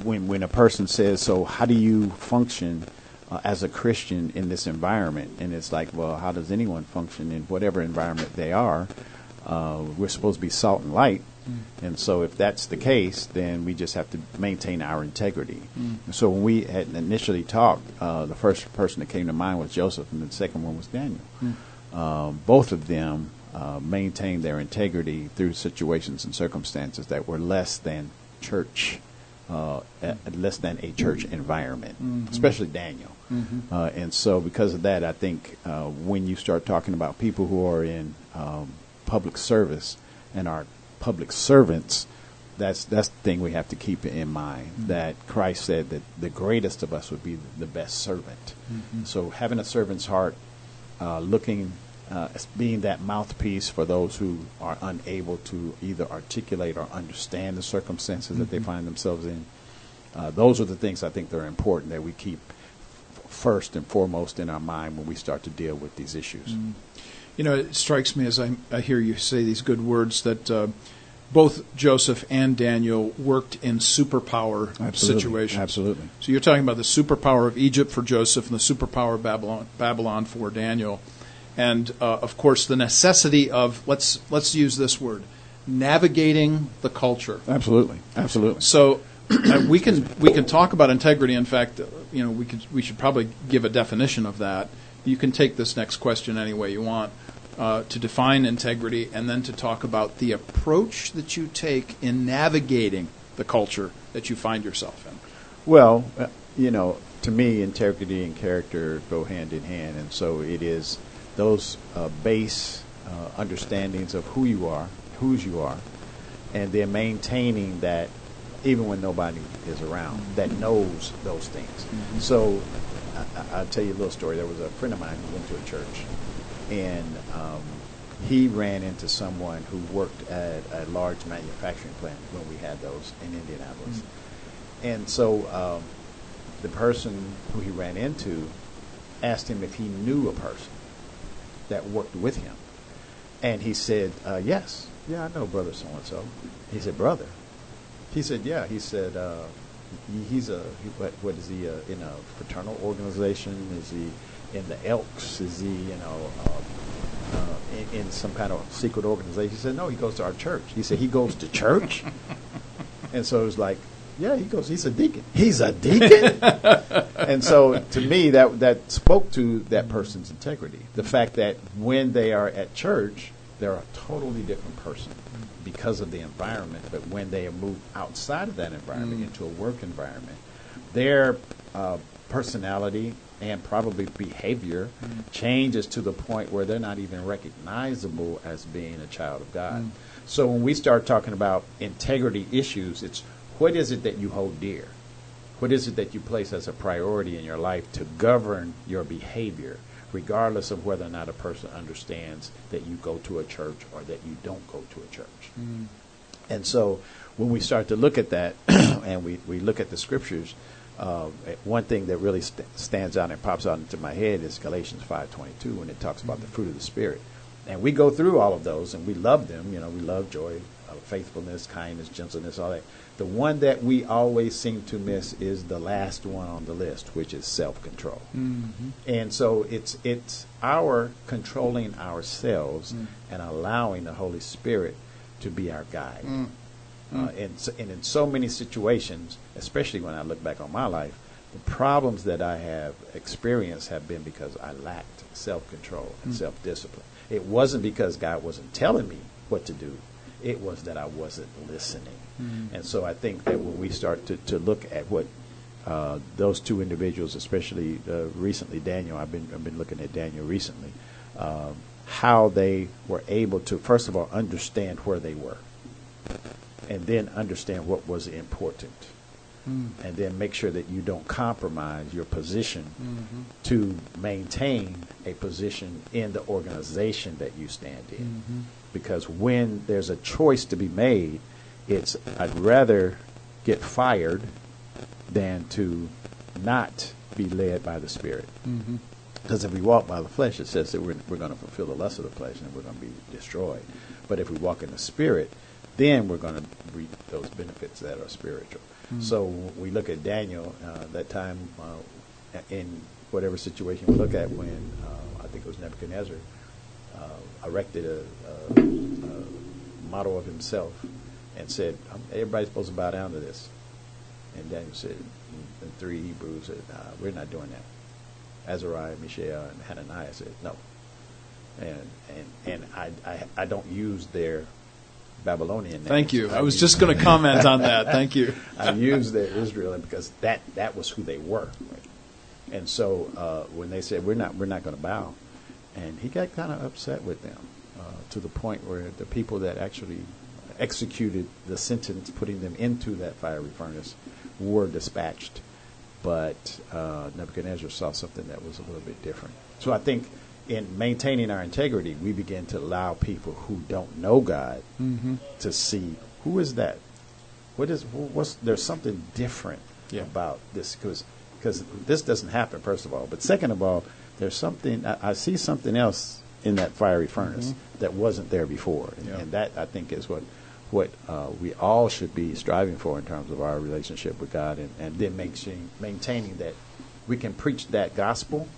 Speaker 4: when a person says, so how do you function as a Christian in this environment? And it's like, well, how does anyone function in whatever environment they are? We're supposed to be salt and light. Mm. And so if that's the case, then we just have to maintain our integrity. Mm. So when we had initially talked, the first person that came to mind was Joseph, and the second one was Daniel. Mm. Both of them maintained their integrity through situations and circumstances that were less than church, less than a church environment, especially Daniel. Mm-hmm. And so because of that, I think when you start talking about people who are in public service and are public servants, that's the thing we have to keep in mind, that Christ said that the greatest of us would be the best servant. Mm-hmm. So having a servant's heart, being that mouthpiece for those who are unable to either articulate or understand the circumstances that they find themselves in. Those are the things I think that are important that we keep first and foremost in our mind when we start to deal with these issues. Mm.
Speaker 1: You know, it strikes me as I hear you say these good words that both Joseph and Daniel worked in superpower situations. Absolutely. So you're talking about the superpower of Egypt for Joseph and the superpower of Babylon for Daniel. And, of course, the necessity of, let's use this word, navigating the culture.
Speaker 4: Absolutely. Absolutely.
Speaker 1: So we can talk about integrity. In fact, we should probably give a definition of that. You can take this next question any way you want to define integrity, and then to talk about the approach that you take in navigating the culture that you find yourself in.
Speaker 4: Well, to me, integrity and character go hand in hand, and so it is those base understandings of whose you are, and then maintaining that even when nobody is around that knows those things. Mm-hmm. So I'll tell you a little story. There was a friend of mine who went to a church, and he ran into someone who worked at a large manufacturing plant when we had those in Indianapolis. Mm-hmm. And so the person who he ran into asked him if he knew a person that worked with him. And he said, yes. Yeah, I know brother so-and-so. He said, brother? He said, yeah. He said, what is he, in a fraternal organization? Is he in the Elks? Is he, in some kind of secret organization? He said, no, he goes to our church. He said, he goes to church? And so it was like, yeah, he goes, he's a deacon. He's a deacon? And so to me, that spoke to that person's integrity. The fact that when they are at church, they're a totally different person because of the environment. But when they move outside of that environment into a work environment, their personality and probably behavior changes to the point where they're not even recognizable as being a child of God. So when we start talking about integrity issues, it's what is it that you hold dear? What is it that you place as a priority in your life to govern your behavior, regardless of whether or not a person understands that you go to a church or that you don't go to a church? Mm. And so when we start to look at that and we look at the scriptures, one thing that really stands out and pops out into my head is Galatians 5:22 when it talks about the fruit of the Spirit. And we go through all of those and we love them. We love joy, faithfulness, kindness, gentleness, all that. The one that we always seem to miss is the last one on the list, which is self-control. Mm-hmm. And so it's our controlling ourselves and allowing the Holy Spirit to be our guide. And in so many situations, especially when I look back on my life,
Speaker 5: The problems that I have experienced have been because I lacked self-control and self-discipline. It wasn't because God wasn't telling me what to do. It was that I wasn't listening. And so I think that when we start to look at what those two individuals, especially recently Daniel, I've been looking at Daniel recently, how they were able to, first of all, understand where they were, and then understand what was important, and then make sure that you don't compromise your position to maintain a position in the organization that you stand in. Because when there's a choice to be made, it's I'd rather get fired than to not be led by the Spirit. Because if we walk by the flesh, it says that we're going to fulfill the lust of the flesh and we're going to be destroyed. But if we walk in the Spirit, then we're going to reap those benefits that are spiritual. So we look at Daniel, that time in whatever situation we look at when I think it was Nebuchadnezzar erected a model of himself and said, everybody's supposed to bow down to this. And Daniel said, the three Hebrews said, we're not doing that. Azariah, Mishael, and Hananiah said, no. And I don't use their Babylonian names.
Speaker 1: Thank you. I was just going to comment on that. Thank you.
Speaker 5: I used their Israel because that was who they were. And so when they said, we're not going to bow, and he got kind of upset with them to the point where the people that actually executed the sentence, putting them into that fiery furnace, were dispatched. But Nebuchadnezzar saw something that was a little bit different. So I think in maintaining our integrity, we begin to allow people who don't know God to see, who is that? There's something different about this, because this doesn't happen, first of all. But second of all, there's something, I see something else in that fiery furnace that wasn't there before. And that, I think, is what we all should be striving for in terms of our relationship with God, and then maintaining that we can preach that gospel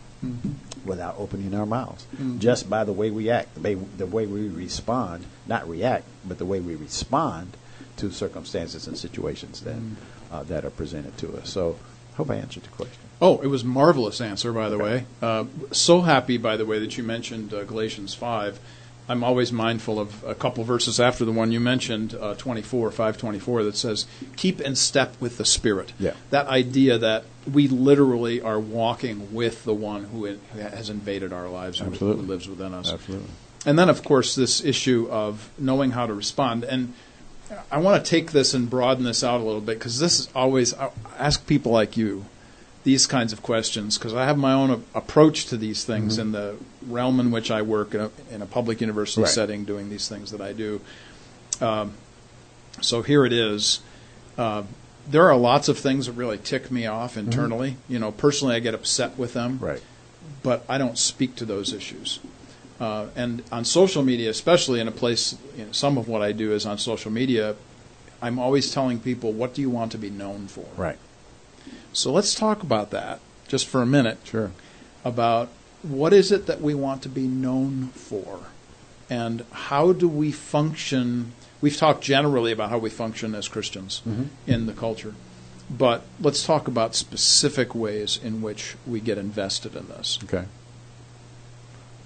Speaker 5: without opening our mouths, just by the way we act, the way we respond, not react, but the way we respond to circumstances and situations that are presented to us. So I hope I answered the question.
Speaker 1: Oh, it was a marvelous answer, by the way. So happy, by the way, that you mentioned Galatians 5. I'm always mindful of a couple verses after the one you mentioned, 5:24, that says, keep in step with the Spirit.
Speaker 5: Yeah.
Speaker 1: That idea that we literally are walking with the one who has invaded our lives and who lives within us.
Speaker 5: Absolutely.
Speaker 1: And then, of course, this issue of knowing how to respond. And I want to take this and broaden this out a little bit, because this is always, I ask people like you these kinds of questions, because I have my own approach to these things in the realm in which I work in a public university setting, doing these things that I do. So here it is. There are lots of things that really tick me off internally. Personally, I get upset with them, but I don't speak to those issues. And on social media, especially in a place, some of what I do is on social media, I'm always telling people, what do you want to be known for?
Speaker 5: Right.
Speaker 1: So let's talk about that just for a minute.
Speaker 5: Sure.
Speaker 1: About what is it that we want to be known for, and how do we function? We've talked generally about how we function as Christians in the culture, but let's talk about specific ways in which we get invested in this.
Speaker 5: Okay.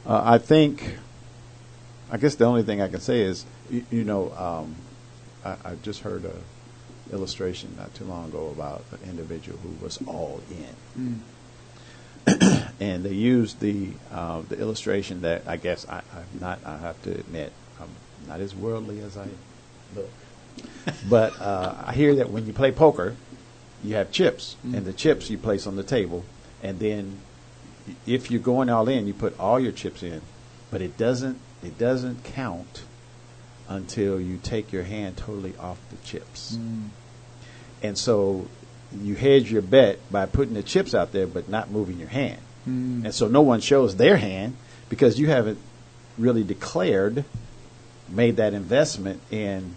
Speaker 5: I guess the only thing I can say is, I just heard a illustration not too long ago about an individual who was all in, and they used the illustration that I guess I have to admit I'm not as worldly as I look, but I hear that when you play poker, you have chips, and the chips you place on the table, and then if you're going all in, you put all your chips in, but it doesn't count until you take your hand totally off the chips. And so you hedge your bet by putting the chips out there but not moving your hand. And so no one shows their hand because you haven't really made that investment in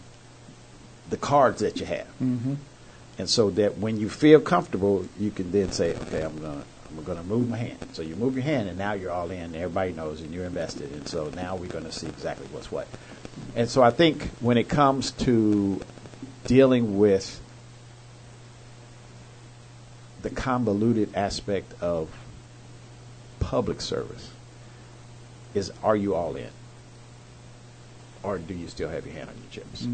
Speaker 5: the cards that you have. And so that when you feel comfortable, you can then say, okay, I'm going to move my hand. So you move your hand, and now you're all in. Everybody knows, and you're invested. And so now we're going to see exactly what's what. And so I think when it comes to dealing with the convoluted aspect of public service is, are you all in? Or do you still have your hand on your chips?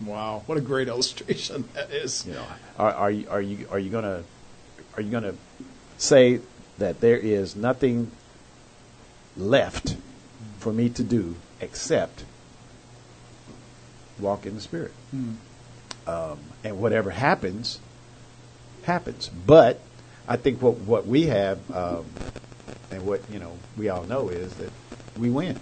Speaker 1: Wow, what a great illustration that is.
Speaker 5: You know, are you gonna say that there is nothing left for me to do except walk in the Spirit, and whatever happens, happens. But I think what we have, and what we all know is that we win.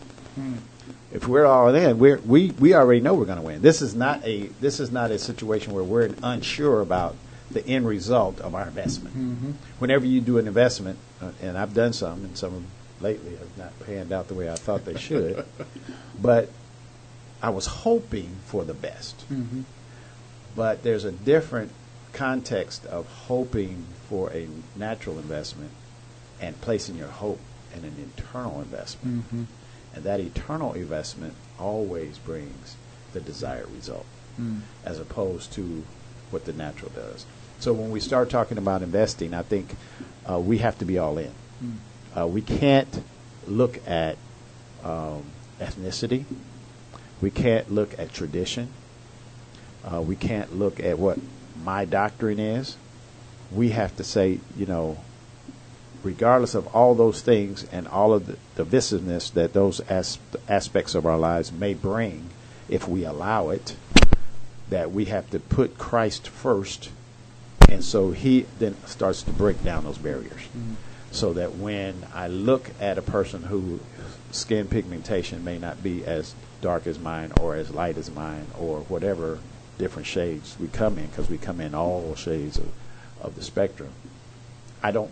Speaker 5: If we're all in, we already know we're going to win. This is not a situation where we're unsure about the end result of our investment. Whenever you do an investment, and I've done some, and some of them lately have not panned out the way I thought they should, but I was hoping for the best. But there's a different context of hoping for a natural investment and placing your hope in an eternal investment. And that eternal investment always brings the desired result, as opposed to what the natural does. So when we start talking about investing, I think we have to be all in. We can't look at ethnicity. We can't look at tradition. We can't look at what my doctrine is. We have to say, regardless of all those things and all of the divisiveness that those aspects of our lives may bring, if we allow it, that we have to put Christ first. And so he then starts to break down those barriers. So that when I look at a person whose skin pigmentation may not be as dark as mine or as light as mine or whatever different shades we come in, because we come in all shades of the spectrum, I don't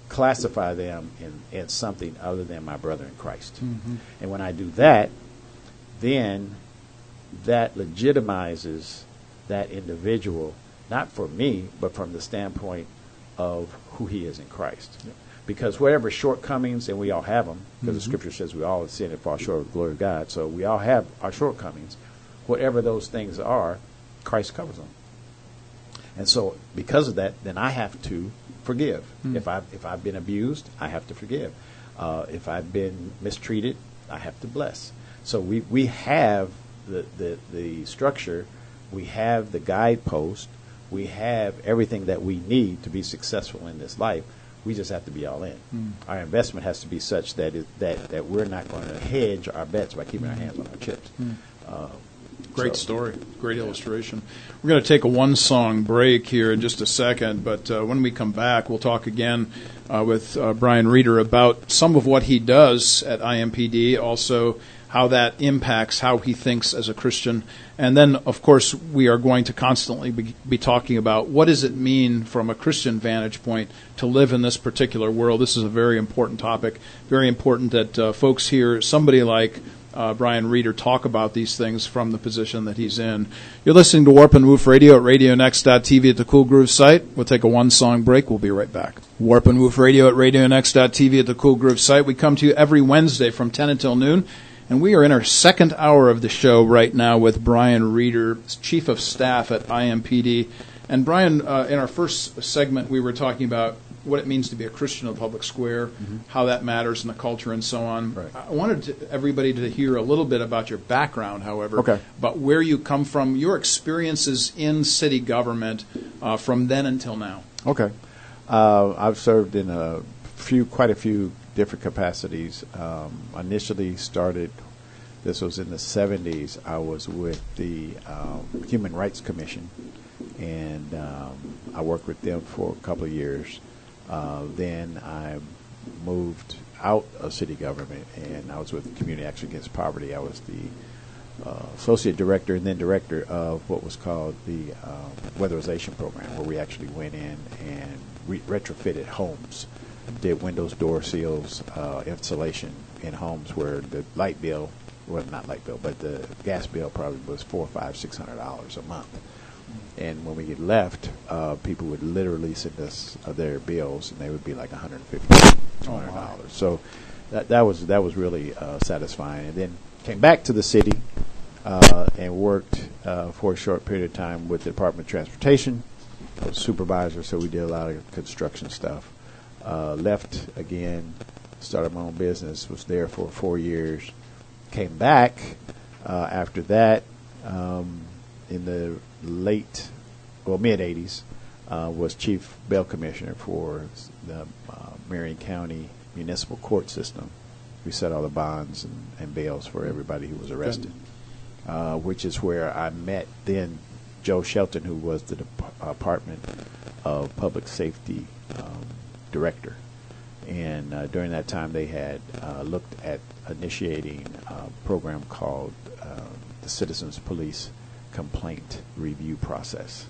Speaker 5: classify them in something other than my brother in Christ. And when I do that, then that legitimizes that individual, not for me, but from the standpoint of who he is in Christ. Because whatever shortcomings, and we all have them, because the scripture says we all have sinned and fall short of the glory of God, so we all have our shortcomings. Whatever those things are, Christ covers them. And so because of that, then I have to forgive. If I've been abused, I have to forgive. If I've been mistreated, I have to bless. So we have the structure, we have the guidepost, we have everything that we need to be successful in this life. We just have to be all in. Our investment has to be such that that we're not going to hedge our bets by keeping our hands on our chips.
Speaker 1: Great story. Great illustration. We're going to take a one-song break here in just a second, but when we come back, we'll talk again with Brian Reeder about some of what he does at IMPD, also how that impacts how he thinks as a Christian. And then, of course, we are going to constantly be talking about what does it mean from a Christian vantage point to live in this particular world. This is a very important topic, very important that folks hear somebody like Brian Reeder talk about these things from the position that he's in. You're listening to Warp and Woof Radio at RadioNext.tv at the Cool Groove site. We'll take a one-song break. We'll be right back. Warp and Woof Radio at RadioNext.tv at the Cool Groove site. We come to you every Wednesday from 10 until noon, and we are in our second hour of the show right now with Brian Reeder, Chief of Staff at IMPD. And Brian, in our first segment, we were talking about what it means to be a Christian in the public square, how that matters in the culture and so on.
Speaker 4: Right.
Speaker 1: I wanted everybody to hear a little bit about your background, however,
Speaker 4: Okay.
Speaker 1: about where you come from, your experiences in city government from then until now.
Speaker 4: Okay. I've served in quite a few different capacities. Initially started, this was in the 70s, I was with the Human Rights Commission, and I worked with them for a couple of years. Then I moved out of city government, and I was with Community Action Against Poverty. I was the associate director and then director of what was called the weatherization program, where we actually went in and retrofitted homes, did windows, door seals, insulation in homes where the light bill, well, not light bill, but the gas bill probably was $400, $500, $600 a month. And when we left, people would literally send us their bills, and they would be like $150, $200. So that was really satisfying. And then came back to the city and worked for a short period of time with the Department of Transportation,
Speaker 5: I was supervisor, so we did a lot of construction stuff. Left again, started my own business, was there for 4 years. Came back after that in the mid-'80s, was chief bail commissioner for the Marion County municipal court system. We set all the bonds and bails for everybody who was arrested, which is where I met then Joe Shelton, who was the Department of Public Safety director. And during that time, they had looked at initiating a program called the Citizens Police Complaint Review Process.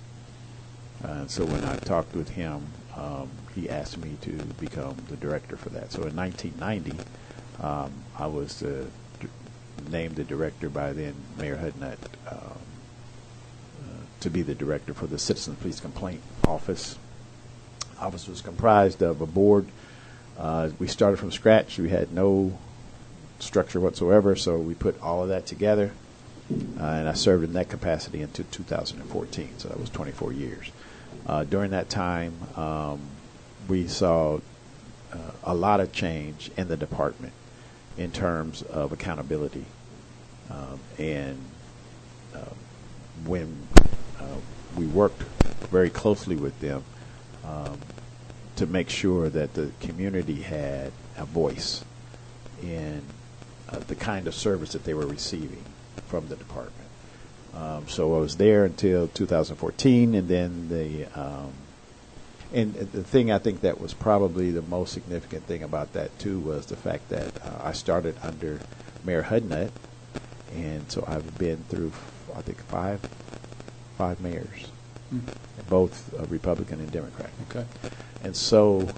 Speaker 5: So when I talked with him, he asked me to become the director for that. So in 1990, I was named the director by then Mayor Hudnut to be the director for the Citizens Police Complaint Office. Office was comprised of a board. We started from scratch. We had no structure whatsoever, so we put all of that together, and I served in that capacity until 2014, so that was 24 years. During that time, we saw a lot of change in the department in terms of accountability, and when we worked very closely with them to make sure that the community had a voice in the kind of service that they were receiving from the department. So I was there until 2014, and then and the thing I think that was probably the most significant thing about that too was the fact that I started under Mayor Hudnut, and so I've been through I think five mayors, both Republican and Democrat.
Speaker 1: Okay.
Speaker 5: And so,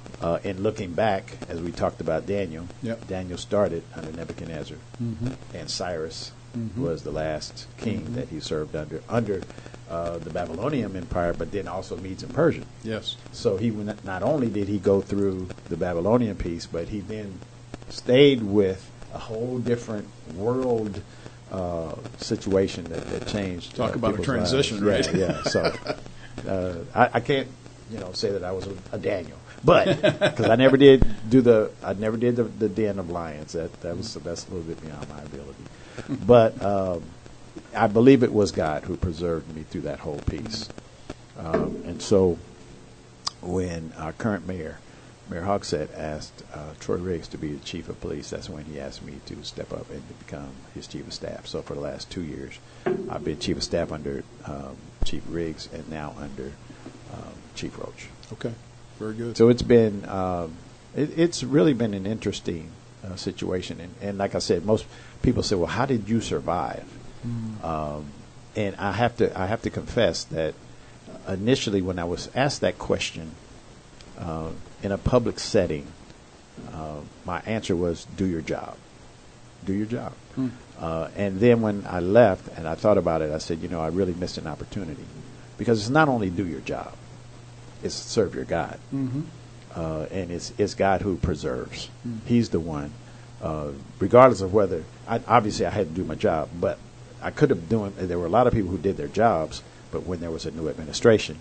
Speaker 5: in looking back, as we talked about Daniel,
Speaker 1: Yep.
Speaker 5: Daniel started under Nebuchadnezzar, and Cyrus was the last king that he served under the Babylonian Empire, but then also Medes and Persian.
Speaker 1: Yes.
Speaker 5: So he not only did he go through the Babylonian piece, but he then stayed with a whole different world situation that changed.
Speaker 1: Talk about a
Speaker 5: people's
Speaker 1: transition,
Speaker 5: lives.
Speaker 1: right?
Speaker 5: Yeah. So I can't, say that I was a Daniel, but because I never did the Den of Lions. That's a little bit beyond my ability. But I believe it was God who preserved me through that whole piece. And so when our current mayor, Mayor Hogsett, asked Troy Riggs to be the chief of police, that's when he asked me to step up and to become his chief of staff. So for the last 2 years, I've been chief of staff under Chief Riggs and now under Chief Roach.
Speaker 1: Okay. Very good.
Speaker 5: So it's been, it's really been an interesting situation. And like I said, most people say, well, how did you survive? And I have to confess that initially when I was asked that question in a public setting, my answer was, do your job. Do your job. And then when I left and I thought about it, I said, I really missed an opportunity. Because it's not only do your job, it's serve your God. And it's God who preserves. He's the one. Regardless of whether, obviously I had to do my job, but I could have there were a lot of people who did their jobs, but when there was a new administration,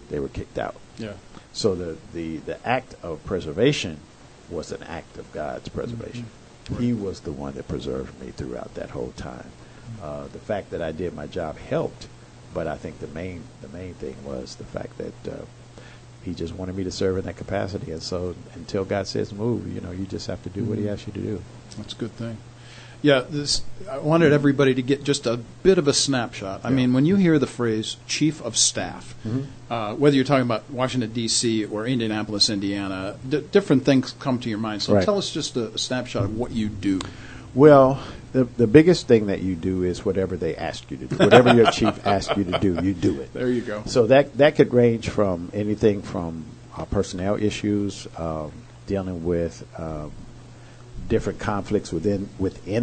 Speaker 5: they were kicked out.
Speaker 1: Yeah.
Speaker 5: So the act of preservation was an act of God's preservation. Right. He was the one that preserved me throughout that whole time. The fact that I did my job helped, but I think the main thing was the fact that he just wanted me to serve in that capacity. And so until God says move, you just have to do what he asks you to do.
Speaker 1: That's a good thing. Yeah, I wanted everybody to get just a bit of a snapshot. I mean, when you hear the phrase chief of staff, whether you're talking about Washington, D.C. or Indianapolis, Indiana, different things come to your mind. So tell us just a snapshot of what you do.
Speaker 5: Well, the biggest thing that you do is whatever they ask you to do. Whatever your chief asks you to do, you do it.
Speaker 1: There you go.
Speaker 5: So that could range from anything from personnel issues, dealing with different conflicts within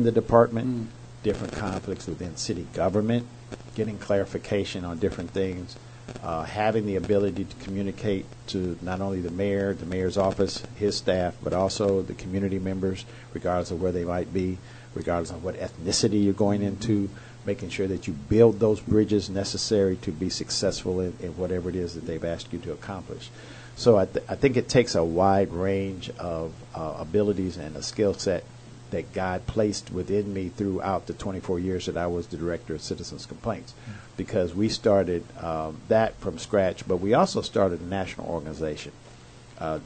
Speaker 5: the department, different conflicts within city government, getting clarification on different things, having the ability to communicate to not only the mayor's office, his staff, but also the community members, regardless of where they might be, regardless of what ethnicity you're going into, making sure that you build those bridges necessary to be successful in whatever it is that they've asked you to accomplish. So I think it takes a wide range of abilities and a skill set that God placed within me throughout the 24 years that I was the director of Citizens Complaints, because we started that from scratch, but we also started a national organization,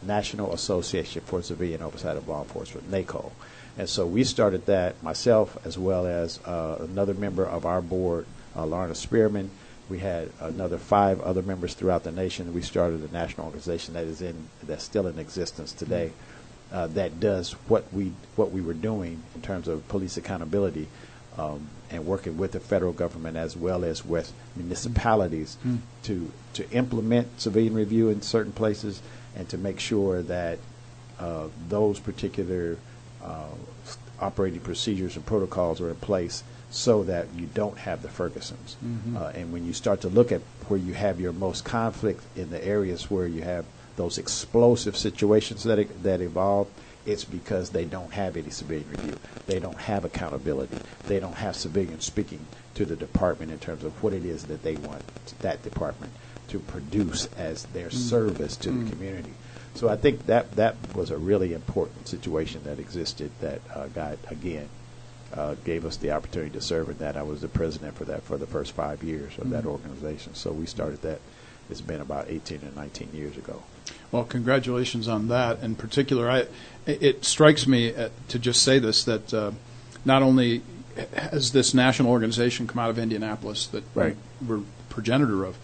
Speaker 5: National Association for Civilian Oversight of Law Enforcement, NACO. And so we started that, myself as well as another member of our board, Lorna Spearman. We had another 5 other members throughout the nation. We started a national organization that's still in existence today, that does what we were doing in terms of police accountability, and working with the federal government as well as with municipalities to implement civilian review in certain places, and to make sure that those particular operating procedures and protocols are in place so that you don't have the Fergusons. And when you start to look at where you have your most conflict in the areas where you have those explosive situations that evolve, it's because they don't have any civilian review. They don't have accountability. They don't have civilians speaking to the department in terms of what it is that they want that department to produce as their service to the community. So I think that was a really important situation that existed, that God, again, gave us the opportunity to serve in that. I was the president for that for the first 5 years of that organization. So we started that. It's been about 18 or 19 years ago.
Speaker 1: Well, congratulations on that. In particular, it strikes me to just say this, that not only has this national organization come out of Indianapolis that we're progenitor of,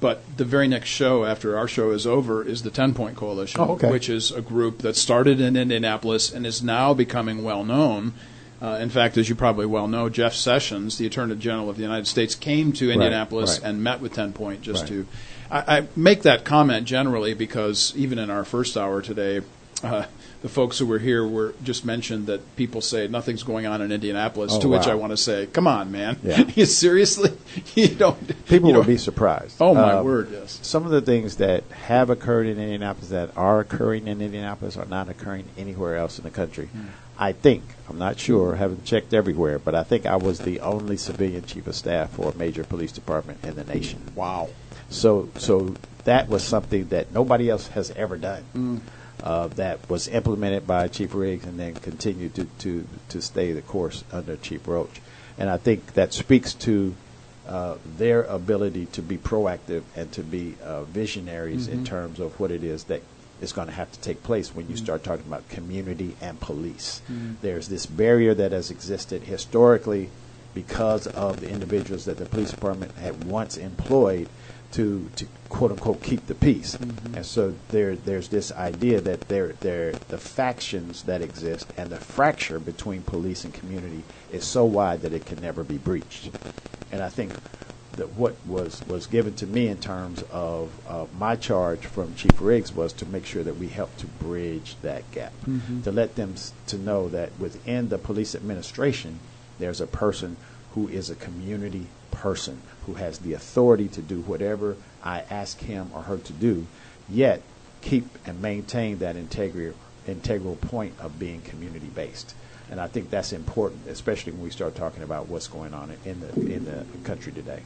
Speaker 1: but the very next show after our show is over is the 10-Point Coalition, which is a group that started in Indianapolis and is now becoming well known. In fact, as you probably well know, Jeff Sessions, the Attorney General of the United States, came to Indianapolis and met with 10-Point just to... I make that comment generally because even in our first hour today, the folks who were here were just mentioned that people say nothing's going on in Indianapolis, which I want to say, come on, man. You seriously? You don't...
Speaker 5: People will be surprised.
Speaker 1: Oh, my word, yes.
Speaker 5: Some of the things that have occurred in Indianapolis that are occurring in Indianapolis are not occurring anywhere else in the country. I think, I'm not sure, haven't checked everywhere, but I think I was the only civilian chief of staff for a major police department in the nation.
Speaker 1: Wow.
Speaker 5: So that was something that nobody else has ever done. That was implemented by Chief Riggs and then continued to stay the course under Chief Roach. And I think that speaks to their ability to be proactive and to be visionaries in terms of what it is that is going to have to take place when you start talking about community and police. There's this barrier that has existed historically because of the individuals that the police department had once employed to quote unquote keep the peace. And so there's this idea that the factions that exist and the fracture between police and community is so wide that it can never be breached. And I think that what was given to me in terms of my charge from Chief Riggs was to make sure that we help to bridge that gap, to let them to know that within the police administration there's a person who is a community person who has the authority to do whatever I ask him or her to do, yet keep and maintain that integral point of being community based. And I think that's important, especially when we start talking about what's going on in the country today.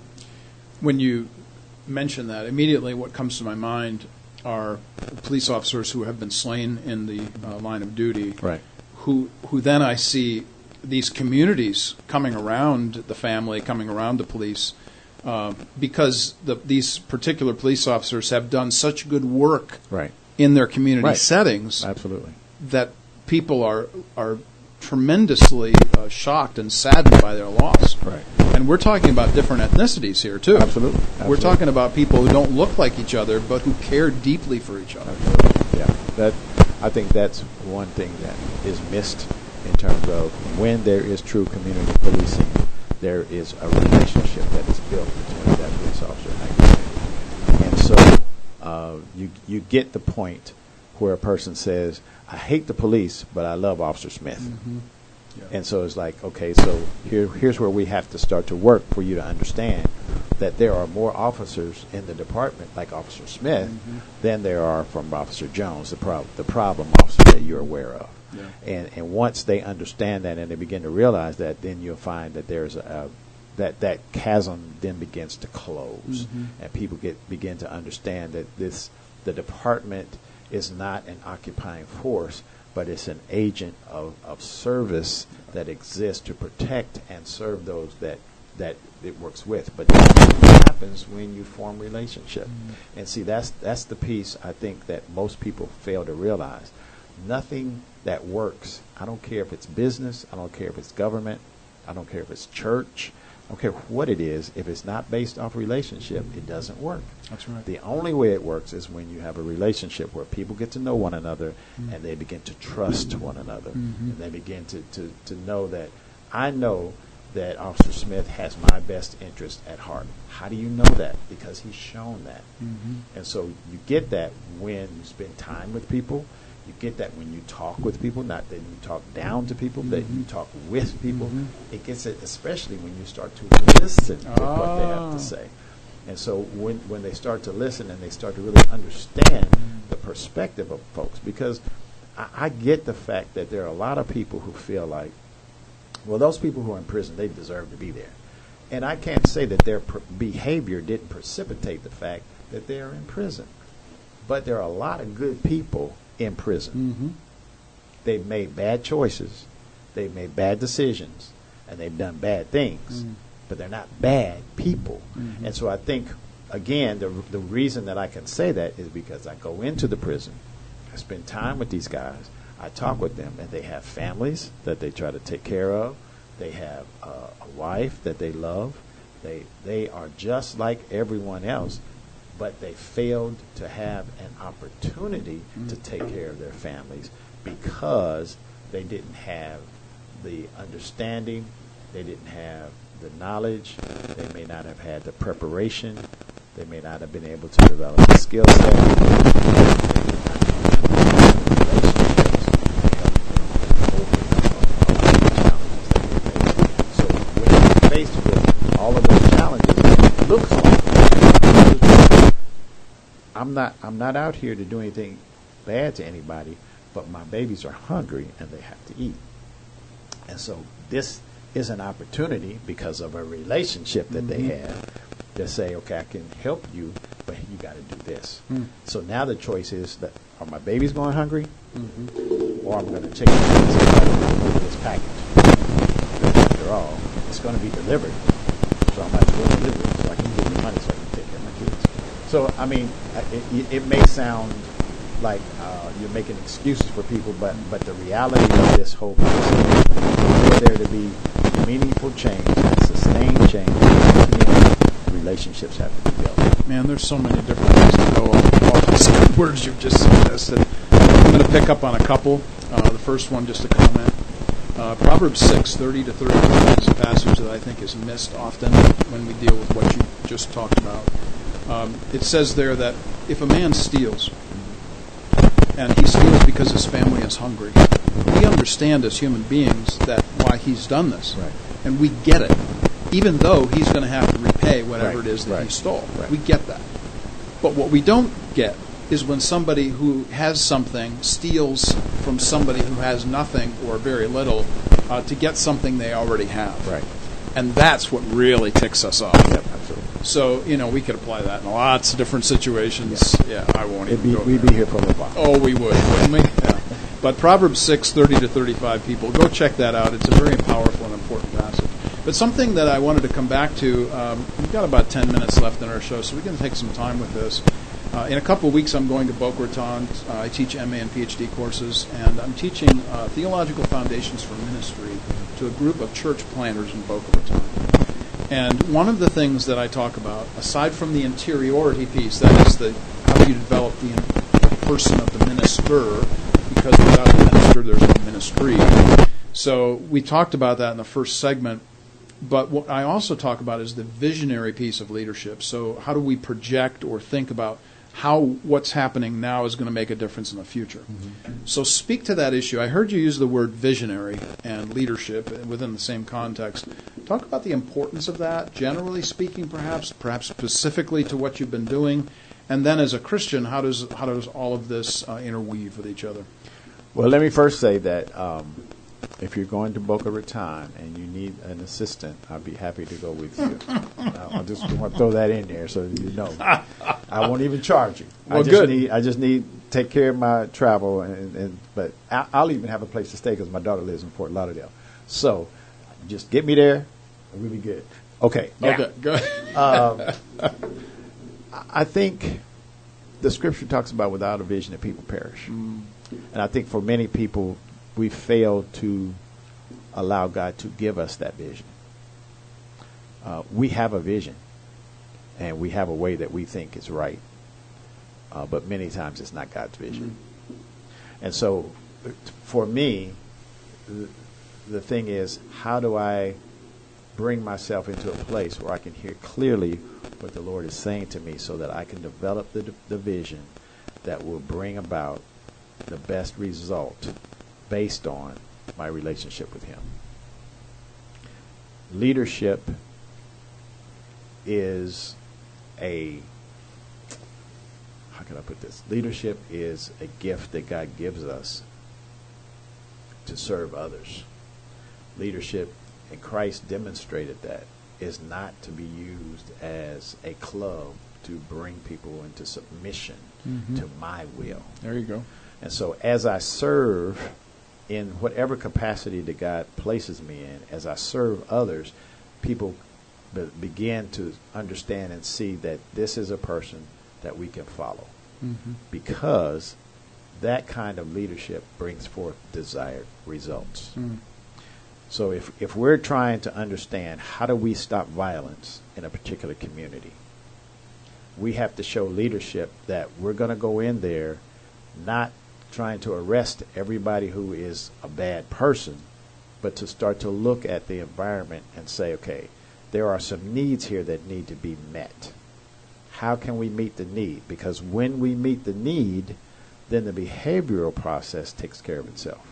Speaker 1: When you mention that, immediately what comes to my mind are police officers who have been slain in the line of duty, who then I see these communities coming around the family, coming around the police, because these particular police officers have done such good work in their community settings.
Speaker 5: Absolutely.
Speaker 1: That people are tremendously shocked and saddened by their loss. And we're talking about different ethnicities here, too.
Speaker 5: Absolutely.
Speaker 1: We're talking about people who don't look like each other, but who care deeply for each other.
Speaker 5: Absolutely. Yeah. I think that's one thing that is missed in terms of when there is true community policing, there is a relationship that is built between that police officer and that community. And so you get the point where a person says, I hate the police, but I love Officer Smith. And so it's like, okay, so here's where we have to start to work for you to understand that there are more officers in the department, like Officer Smith, than there are from Officer Jones, the problem officer that you're aware of. And once they understand that and they begin to realize that, then you'll find that there's a that chasm then begins to close, and people begin to understand that the department is not an occupying force, but it's an agent of service that exists to protect and serve those that it works with. But that happens when you form relationship. And see, that's the piece I think that most people fail to realize. Nothing that works, I don't care if it's business, I don't care if it's government, I don't care if it's church, I don't care what it is, if it's not based off relationship, it doesn't work.
Speaker 1: That's right.
Speaker 5: The only way it works is when you have a relationship where people get to know one another and they begin to trust one another. And they begin to know that I know that Officer Smith has my best interest at heart. How do you know that? Because he's shown that. And so you get that when you spend time with people. You get that when you talk with people, not that you talk down to people, that you talk with people. It gets it, especially when you start to listen to what they have to say. And so when they start to listen and they start to really understand the perspective of folks, because I get the fact that there are a lot of people who feel like, well, those people who are in prison, they deserve to be there. And I can't say that their behavior didn't precipitate the fact that they are in prison. But there are a lot of good people in prison. They've made bad choices, they've made bad decisions, and they've done bad things, but they're not bad people. And so I think, again, the reason that I can say that is because I go into the prison, I spend time with these guys, I talk with them, and they have families that they try to take care of, they have a wife that they love, they are just like everyone else, but they failed to have an opportunity to take care of their families because they didn't have the understanding, they didn't have the knowledge, they may not have had the preparation, they may not have been able to develop the skill set, they did not have relationships. So when you're faced with all of those challenges, it looks like I'm not out here to do anything bad to anybody, but my babies are hungry and they have to eat. And so this is an opportunity because of a relationship that they have to say, okay, I can help you, but you got to do this. So now the choice is that are my babies going hungry, or I'm going to take this package. After all, it's going to be delivered, so I might as well deliver it so I can get the money so I can take care of my kids. So, I mean, it may sound like you're making excuses for people, but the reality of this whole process, for there to be meaningful change and sustained change in the community, relationships have to be built.
Speaker 1: Man, there's so many different ways to go off the words you've just suggested. I'm going to pick up on a couple. The first one, just a comment. Proverbs 6:30 to 35 is a passage that I think is missed often when we deal with what you just talked about. It says there that if a man steals, and he steals because his family is hungry, we understand as human beings that why he's done this.
Speaker 5: Right.
Speaker 1: And we get it, even though he's going to have to repay whatever it is that he stole.
Speaker 5: Right.
Speaker 1: We get that. But what we don't get is when somebody who has something steals from somebody who has nothing or very little to get something they already have.
Speaker 5: Right.
Speaker 1: And that's what really ticks us off.
Speaker 5: Yep, absolutely.
Speaker 1: So, we could apply that in lots of different situations. Yeah, I won't even go
Speaker 5: We'd
Speaker 1: there.
Speaker 5: be here for a little while.
Speaker 1: Oh, we would, wouldn't we? Yeah. But Proverbs 6:30 to 35, people, go check that out. It's a very powerful and important passage. But something that I wanted to come back to, we've got about 10 minutes left in our show, so we can take some time with this. In a couple of weeks, I'm going to Boca Raton. I teach MA and PhD courses, and I'm teaching Theological Foundations for Ministry to a group of church planters in Boca Raton. And one of the things that I talk about, aside from the interiority piece, that is how do you develop the person of the minister, because without the minister, there's no ministry. So we talked about that in the first segment. But what I also talk about is the visionary piece of leadership. So how do we project or think about how what's happening now is going to make a difference in the future? So speak to that issue. I heard you use the word visionary and leadership within the same context. Talk about the importance of that, generally speaking, perhaps specifically to what you've been doing. And then as a Christian, how does all of this interweave with each other?
Speaker 5: Well, let me first say that if you're going to Boca Raton and you need an assistant, I'll be happy to go with you. I just want to throw that in there so you know. I won't even charge you.
Speaker 1: Well,
Speaker 5: I just need take care of my travel, but I'll even have a place to stay because my daughter lives in Fort Lauderdale. So just get me there, and we'll be good. Okay.
Speaker 1: Okay, go ahead.
Speaker 5: I think the scripture talks about without a vision that people perish. And I think for many people, we fail to allow God to give us that vision. We have a vision, and we have a way that we think is right, but many times it's not God's vision. And so for me, the thing is, how do I bring myself into a place where I can hear clearly what the Lord is saying to me so that I can develop the vision that will bring about the best result based on my relationship with Him. Leadership is how can I put this? Leadership is a gift that God gives us to serve others. Leadership, and Christ demonstrated that, is not to be used as a club to bring people into submission to my will.
Speaker 1: There you go.
Speaker 5: And so as I serve in whatever capacity that God places me in, as I serve others, people begin to understand and see that this is a person that we can follow. Because that kind of leadership brings forth desired results. So if we're trying to understand how do we stop violence in a particular community, we have to show leadership that we're going to go in there not trying to arrest everybody who is a bad person, but to start to look at the environment and say, okay, there are some needs here that need to be met. How can we meet the need? Because when we meet the need, then the behavioral process takes care of itself.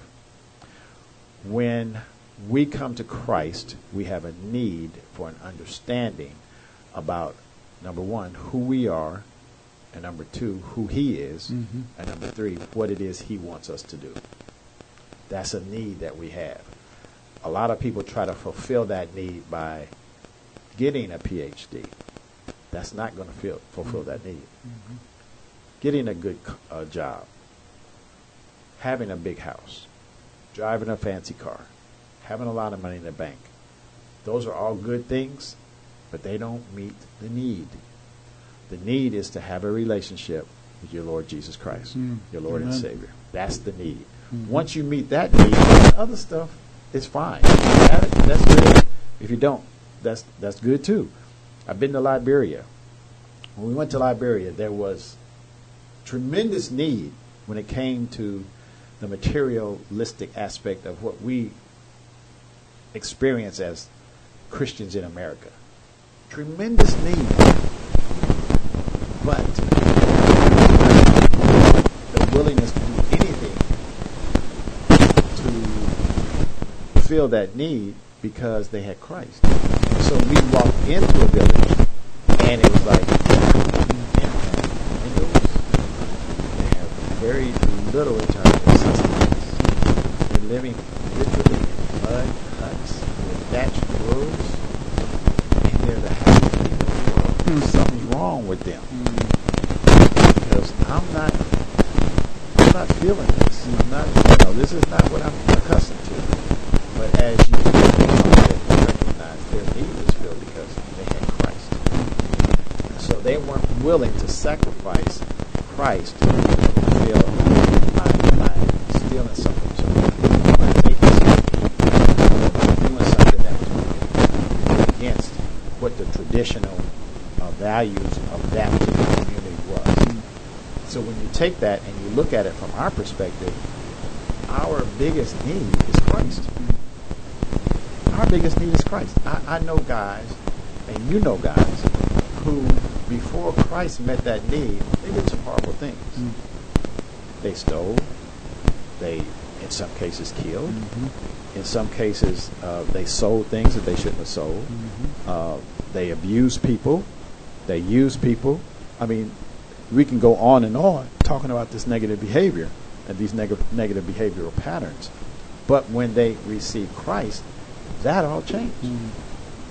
Speaker 5: When we come to Christ, we have a need for an understanding about, number one, who we are, and number two, who He is, and number three, what it is He wants us to do. That's a need that we have. A lot of people try to fulfill that need by getting a PhD. That's not going to fulfill that need. Getting a good job, having a big house, driving a fancy car, having a lot of money in the bank. Those are all good things, but they don't meet the need. The need is to have a relationship with your Lord Jesus Christ, your Lord and Savior. That's the need. Once you meet that need, the other stuff is fine. If you have it, that's good. If you don't, that's good too. I've been to Liberia. When we went to Liberia, there was tremendous need when it came to the materialistic aspect of what we experience as Christians in America. Tremendous need. But the willingness to do anything to fill that need because they had Christ. So we walked into a village and it was like windows. They have very little in terms of sustenance. They're living literally in mud huts with thatched roofs, and they're the happiest people in the world. Something's wrong with them because I'm not feeling this. This is not what I'm accustomed to. But as you recognize their need was filled because they had Christ. So they weren't willing to sacrifice Christ to fulfill by stealing something, by taking something, by doing something that was against what the traditional values of that particular community was. So when you take that and you look at it from our perspective, our biggest need is Christ. Our biggest need is Christ. I know guys, and you know guys, who before Christ met that need, they did some horrible things. They stole. They, in some cases, killed. In some cases, they sold things that they shouldn't have sold. They abused people. They used people. I mean, we can go on and on talking about this negative behavior and these negative behavioral patterns. But when they received Christ, that all changed.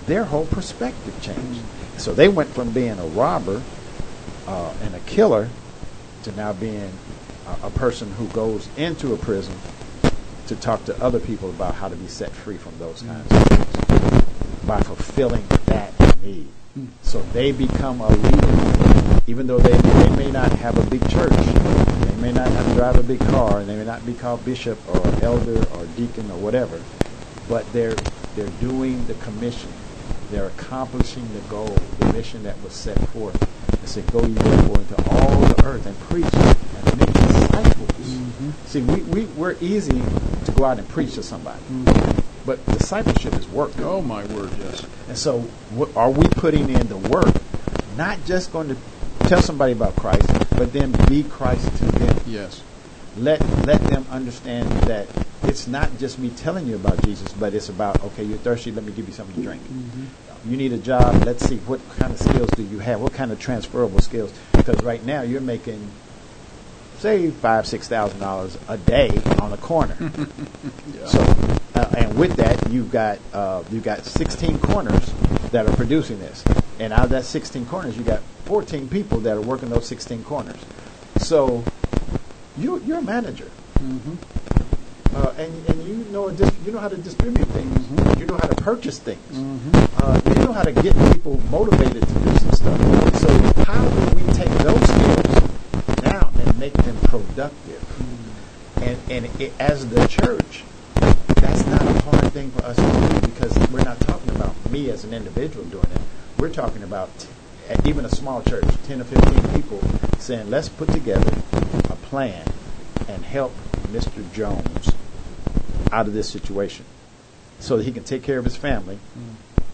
Speaker 5: Their whole perspective changed. So they went from being a robber and a killer to now being a person who goes into a prison to talk to other people about how to be set free from those kinds of things by fulfilling that need. So they become a leader, even though they may not have a big church, they may not have to drive a big car, and they may not be called bishop or elder or deacon or whatever, but they're doing the commission. They're accomplishing the goal, the mission that was set forth. It said, "Go ye therefore into all the earth and preach and make disciples." See, we're easy to go out and preach to somebody, but discipleship is work.
Speaker 1: Oh my word, yes.
Speaker 5: And so, are we putting in the work? Not just going to tell somebody about Christ, but then be Christ to them.
Speaker 1: Yes.
Speaker 5: Let them understand that it's not just me telling you about Jesus, but it's about, okay, you're thirsty, let me give you something to drink. You need a job, let's see, what kind of skills do you have? What kind of transferable skills? Because right now you're making, say, $5,000-$6,000 a day on the corner. So, and with that, you've got 16 corners that are producing this, and out of that 16 corners, you got 14 people that are working those 16 corners. So, you're a manager, and you know how to distribute things. You know how to purchase things. You know how to get people motivated to do some stuff. So, how do we take those skills now and make them productive? And as the church, that's not a hard thing for us to do, because we're not talking about me as an individual doing it. We're talking about even a small church, 10 or 15 people, saying, let's put together a plan and help Mr. Jones out of this situation so that he can take care of his family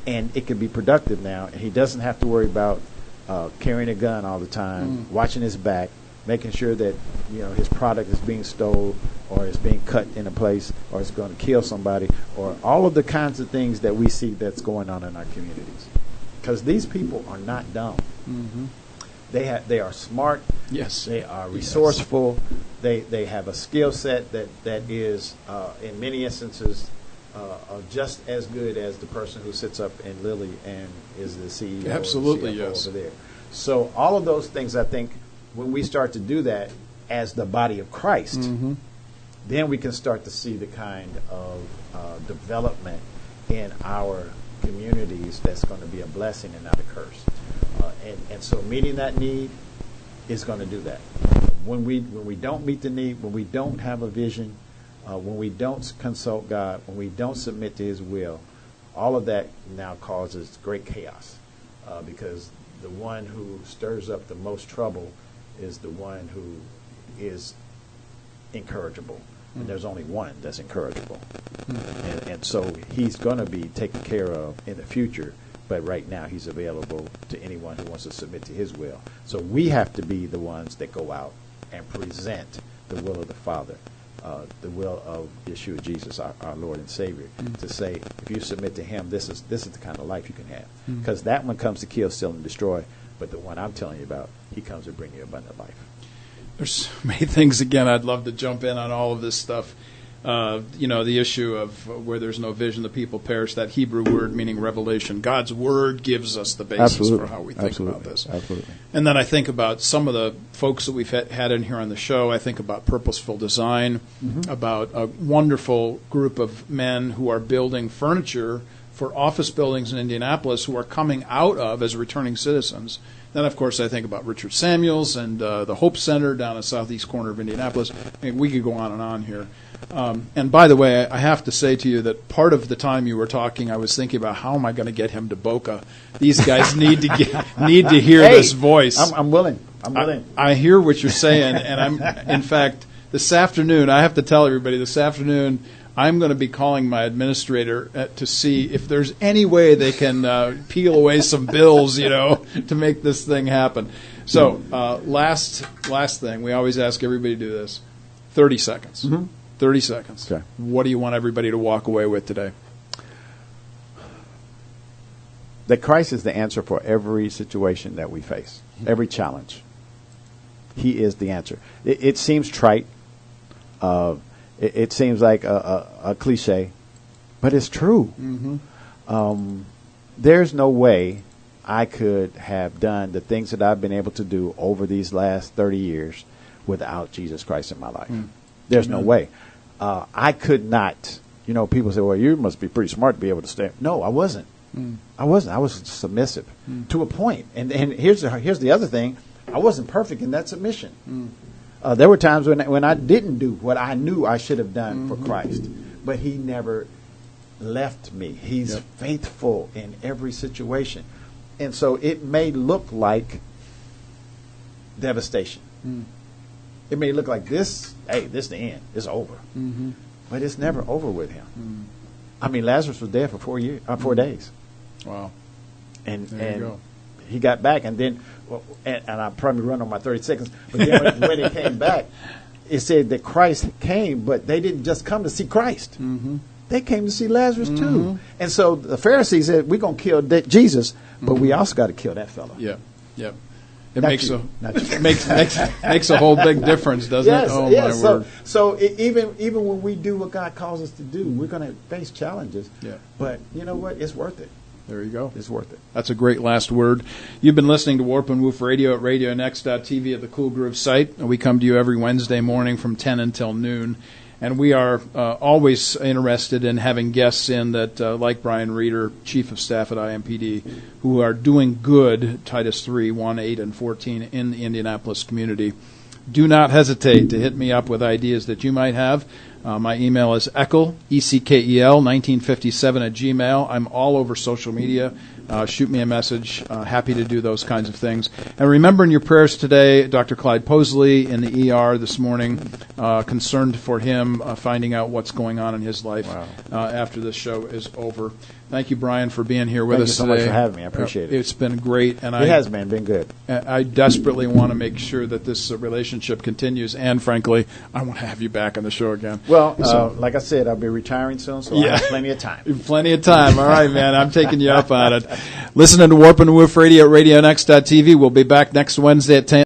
Speaker 5: and it can be productive now, and he doesn't have to worry about carrying a gun all the time, watching his back, making sure that his product is being stolen or is being cut in a place or is going to kill somebody, or all of the kinds of things that we see that's going on in our communities. Because these people are not dumb. They are smart.
Speaker 1: Yes.
Speaker 5: They are resourceful. Yes. They have a skill set that is in many instances just as good as the person who sits up in Lilly and is the CEO.
Speaker 1: Absolutely,
Speaker 5: or the CFO
Speaker 1: yes.
Speaker 5: over there. So all of those things, I think, when we start to do that as the body of Christ, then we can start to see the kind of development in our communities that's going to be a blessing and not a curse. And so meeting that need is going to do that. When we don't meet the need, when we don't have a vision, when we don't consult God, when we don't submit to His will, all of that now causes great chaos, because the one who stirs up the most trouble is the one who is incorrigible. And there's only one that's incorrigible. And so he's going to be taken care of in the future, but right now he's available to anyone who wants to submit to his will. So we have to be the ones that go out and present the will of the Father, the will of Yeshua Jesus, our Lord and Savior, to say, if you submit to Him, this is the kind of life you can have. Because that one comes to kill, steal, and destroy, but the one I'm telling you about, He comes to bring you abundant life.
Speaker 1: There's so many things, again, I'd love to jump in on all of this stuff. The issue of where there's no vision, the people perish, that Hebrew word meaning revelation. God's word gives us the basis for how we think about this.
Speaker 5: Absolutely.
Speaker 1: And then I think about some of the folks that we've had in here on the show. I think about purposeful design, about a wonderful group of men who are building furniture for office buildings in Indianapolis who are coming out of as returning citizens. Then, of course, I think about Richard Samuels and the Hope Center down in the southeast corner of Indianapolis. I mean, we could go on here. And by the way, I have to say to you that part of the time you were talking, I was thinking about how am I going to get him to Boca. These guys need to hear this voice.
Speaker 5: I'm willing.
Speaker 1: I hear what you're saying, and in fact, this afternoon, I have to tell everybody, this afternoon, I'm going to be calling my administrator to see if there's any way they can peel away some bills, to make this thing happen. So, last thing, we always ask everybody to do this. 30 seconds. 30 seconds.
Speaker 5: Okay.
Speaker 1: What do you want everybody to walk away with today?
Speaker 4: That Christ is the answer for every situation that we face, every challenge. He is the answer. It seems trite.
Speaker 5: It seems like a cliche, but it's true. There's no way I could have done the things that I've been able to do over these last 30 years without Jesus Christ in my life. There's no way. I could not. People say, well, you must be pretty smart to be able to stand. No, I wasn't. I wasn't. I was submissive to a point. And here's the other thing. I wasn't perfect in that submission. There were times when I didn't do what I knew I should have done for Christ, but he never left me. He's faithful in every situation. And so it may look like devastation. It may look like this is the end. It's over. But it's never over with him. I mean, Lazarus was dead for 4 days.
Speaker 1: Wow.
Speaker 5: And he got back, and then, and I probably run on my 30 seconds, but then when he came back, it said that Christ came, but they didn't just come to see Christ. They came to see Lazarus too. And so the Pharisees said, we're going to kill Jesus, but we also got to kill that fellow.
Speaker 1: Yeah. It makes a whole big difference, doesn't it? Oh,
Speaker 5: yes.
Speaker 1: my word.
Speaker 5: So even when we do what God calls us to do, we're going to face challenges.
Speaker 1: Yeah.
Speaker 5: But you know what? It's worth it.
Speaker 1: There you go.
Speaker 5: It's worth it.
Speaker 1: That's a great last word. You've been listening to Warp and Woof Radio at RadioNext.tv at the Cool Groove site. We come to you every Wednesday morning from 10 until noon. And we are always interested in having guests in that, like Brian Reeder, Chief of Staff at IMPD, who are doing good, Titus 3, 1, 8, and 14, in the Indianapolis community. Do not hesitate to hit me up with ideas that you might have. My email is Eckel, ECKEL, 1957 at Gmail. I'm all over social media. Shoot me a message. Happy to do those kinds of things. And remember in your prayers today, Dr. Clyde Posley in the ER this morning, concerned for him, finding out what's going on in his life after this show is over. Thank you, Brian, for being here with us today.
Speaker 5: Thank you so much for having me. I appreciate it.
Speaker 1: It's been great. And
Speaker 5: it has been good.
Speaker 1: I desperately want to make sure that this relationship continues. And, frankly, I want to have you back on the show again.
Speaker 5: Well, like I said, I'll be retiring soon, so I have plenty of time.
Speaker 1: Plenty of time. All right, man. I'm taking you up on it. Listening to Warp and Woof Radio at RadioNext.tv. We'll be back next Wednesday at 10.